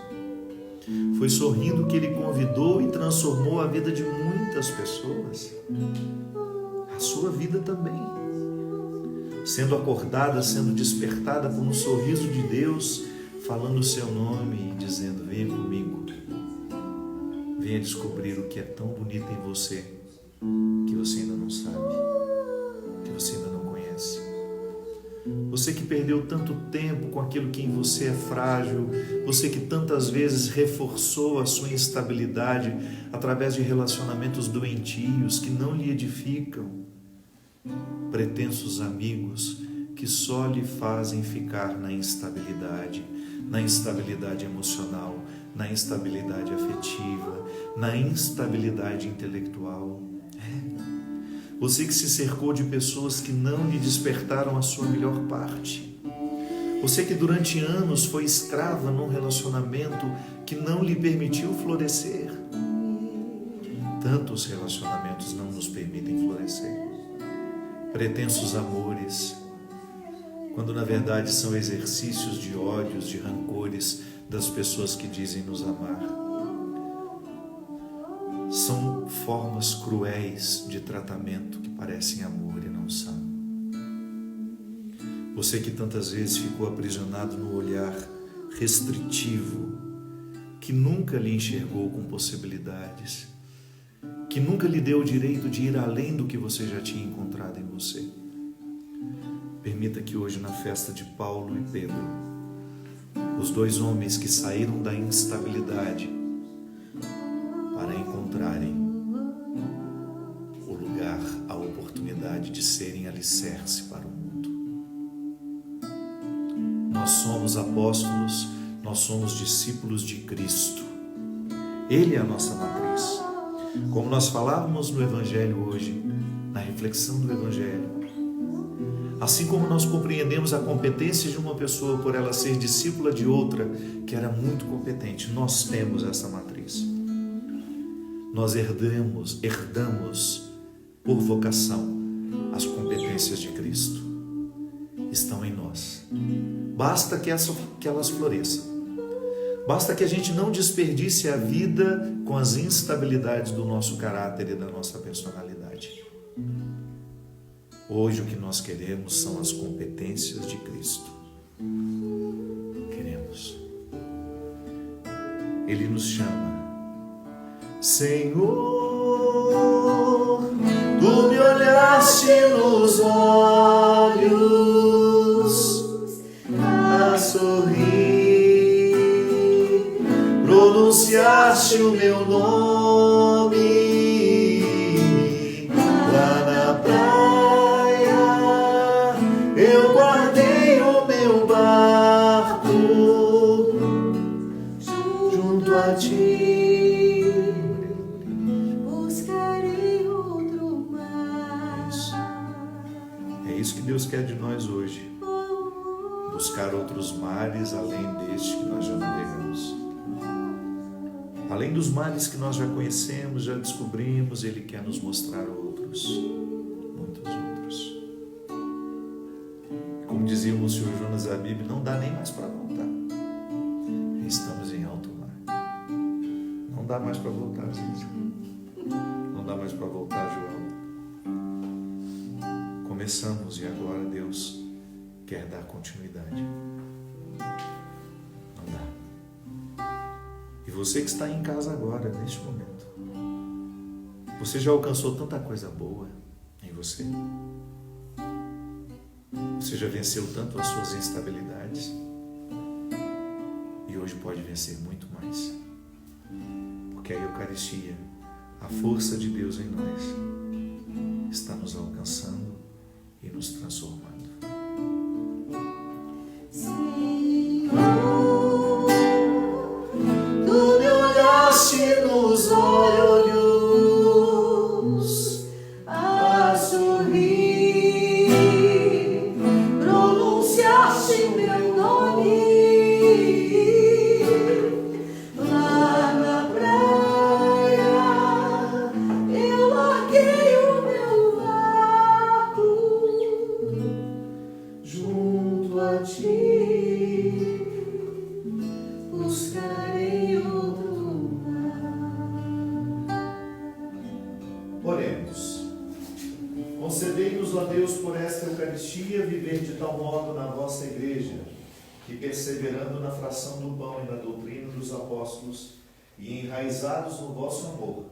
Foi sorrindo que Ele convidou e transformou a vida de muitas pessoas. A sua vida também. Sendo acordada, sendo despertada por um sorriso de Deus, falando o seu nome e dizendo: venha comigo. Venha descobrir o que é tão bonito em você, que você ainda não sabe, que você ainda não conhece. Você que perdeu tanto tempo com aquilo que em você é frágil, você que tantas vezes reforçou a sua instabilidade através de relacionamentos doentios que não lhe edificam, pretensos amigos que só lhe fazem ficar na instabilidade emocional, na instabilidade afetiva, na instabilidade intelectual. Você que se cercou de pessoas que não lhe despertaram a sua melhor parte. Você que durante anos foi escrava num relacionamento que não lhe permitiu florescer. Tantos relacionamentos não nos permitem florescer. Pretensos amores, quando na verdade são exercícios de ódios, de rancores das pessoas que dizem nos amar. São formas cruéis de tratamento que parecem amor e não são. Você que tantas vezes ficou aprisionado no olhar restritivo, que nunca lhe enxergou com possibilidades, que nunca lhe deu o direito de ir além do que você já tinha encontrado em você. Permita que hoje, na festa de Paulo e Pedro, os dois homens que saíram da instabilidade para encontrarem o lugar, a oportunidade de serem alicerce para o mundo. Nós somos apóstolos, nós somos discípulos de Cristo. Ele é a nossa matriz. Como nós falávamos no Evangelho hoje, na reflexão do Evangelho, assim como nós compreendemos a competência de uma pessoa por ela ser discípula de outra que era muito competente, nós temos essa matriz. Nós herdamos por vocação as competências de Cristo. Estão em nós. Basta que elas floresçam. Basta que a gente não desperdice a vida com as instabilidades do nosso caráter e da nossa personalidade. Hoje o que nós queremos são as competências de Cristo. Queremos. Ele nos chama. Senhor, tu me olhaste nos olhos a sorrir, pronunciaste o meu nome lá na praia, eu guardei o meu barco junto a ti. Deus quer de nós hoje, buscar outros mares além deste que nós já navegamos. Além dos mares que nós já conhecemos, já descobrimos, Ele quer nos mostrar outros, muitos outros. Como dizia o Senhor Jonas Abib, não dá nem mais para voltar. Estamos em alto mar. Não dá mais para voltar, gente. Não dá mais para voltar, João. Começamos e agora Deus quer dar continuidade. Não dá. E você que está em casa agora, neste momento, você já alcançou tanta coisa boa em você. Você já venceu tanto as suas instabilidades e hoje pode vencer muito mais. Porque a Eucaristia, a força de Deus em nós, está nos alcançando e nos transformando. Senhor, tu me olhaste nos olhos a sorrir, pronunciaste meu nome lá na praia, eu larguei o meu barco junto a ti, buscarei outro mar. Oremos. Concedei-nos, ó Deus, por esta Eucaristia, viver de tal modo na vossa Igreja, que perseverando na fração do pão e na doutrina dos apóstolos, e enraizados no vosso amor,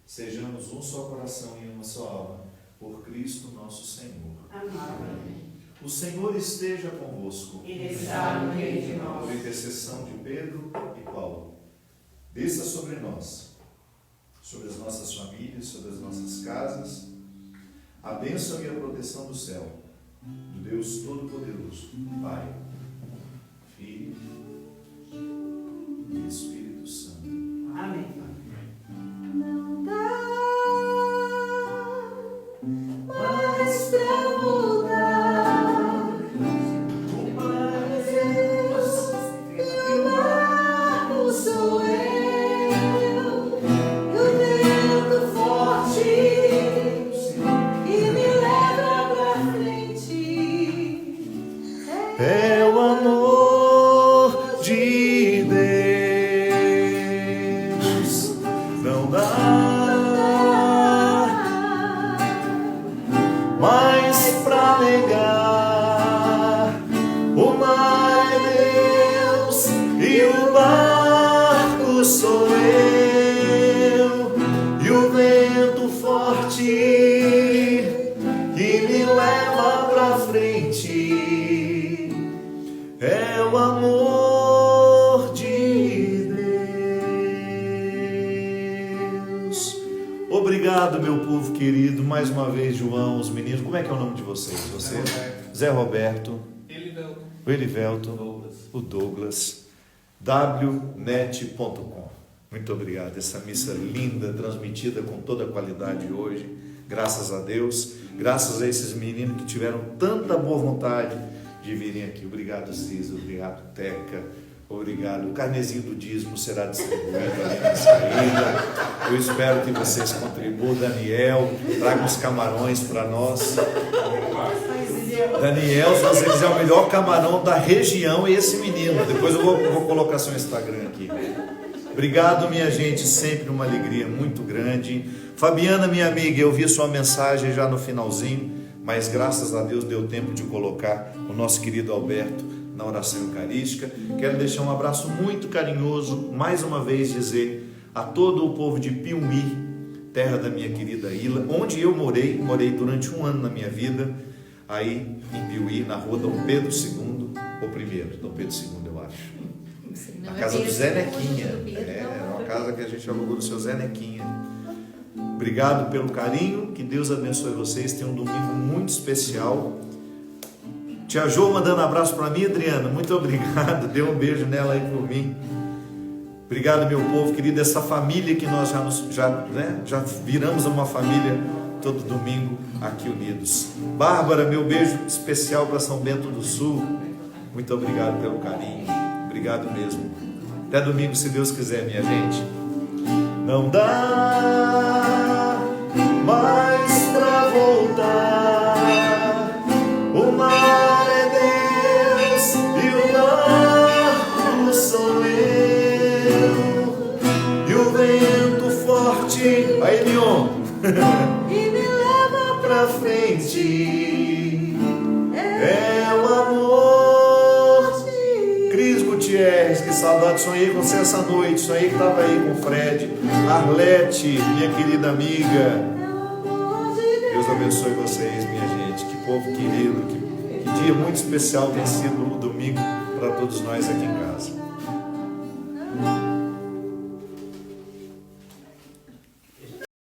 sejamos um só coração e uma só alma, por Cristo nosso Senhor. Amém. O Senhor esteja convosco. Ele está no meio de nós. Por intercessão de Pedro e Paulo, desça sobre nós, sobre as nossas famílias, sobre as nossas casas, a bênção e a proteção do céu, do Deus Todo-Poderoso, Pai, Filho e Espírito Santo. Amém. Não dá é o amor de Deus. Não dá mais pra negar, o mar é Deus e o barco sou eu, e o vento forte que me leva pra frente é o amor de Deus. Obrigado, meu povo querido, mais uma vez, João, os meninos. Como é que é o nome de vocês? Você? Zé Roberto, o Elivelton, o Douglas, wnet.com. Muito obrigado. Essa missa linda, transmitida com toda a qualidade hoje, graças a Deus, graças a esses meninos que tiveram tanta boa vontade de virem aqui. Obrigado, Cisa, obrigado, Teca, obrigado. O carnezinho do dízimo será distribuído ali na saída. Eu espero que vocês contribuam. Daniel, traga uns camarões para nós. Daniel, se você quiser, o melhor camarão da região é esse menino. Depois eu vou colocar seu Instagram aqui. Obrigado, minha gente, sempre uma alegria muito grande. Fabiana, minha amiga, eu vi sua mensagem já no finalzinho, mas graças a Deus deu tempo de colocar o nosso querido Alberto na oração eucarística. Quero deixar um abraço muito carinhoso, mais uma vez dizer a todo o povo de Piumhi, terra da minha querida Ila, onde eu morei durante um ano na minha vida, aí em Piumhi, na rua Dom Pedro II, ou primeiro, Dom Pedro II, eu acho. Na casa do Zé Nequinha. Era uma casa que a gente alugou do seu Zé Nequinha. Obrigado pelo carinho, que Deus abençoe vocês. Tenham um domingo muito especial. Tia Jo mandando abraço para mim, Adriana, muito obrigado. Dê um beijo nela aí por mim. Obrigado, meu povo querido, essa família que nós já viramos uma família todo domingo aqui unidos. Bárbara, meu beijo especial para São Bento do Sul. Muito obrigado pelo carinho. Obrigado mesmo. Até domingo, se Deus quiser, minha gente. Não dá mais pra voltar. O mar é Deus e o barco sou eu. E o vento forte, aí, Leon, E me leva pra frente é o amor. Cris Gutierrez, que saudade, sonhei com você essa noite, sonhei que estava aí com o Fred. Arlete, minha querida amiga, Deus abençoe vocês, minha gente, que povo querido, que dia muito especial tem sido o domingo para todos nós aqui em casa.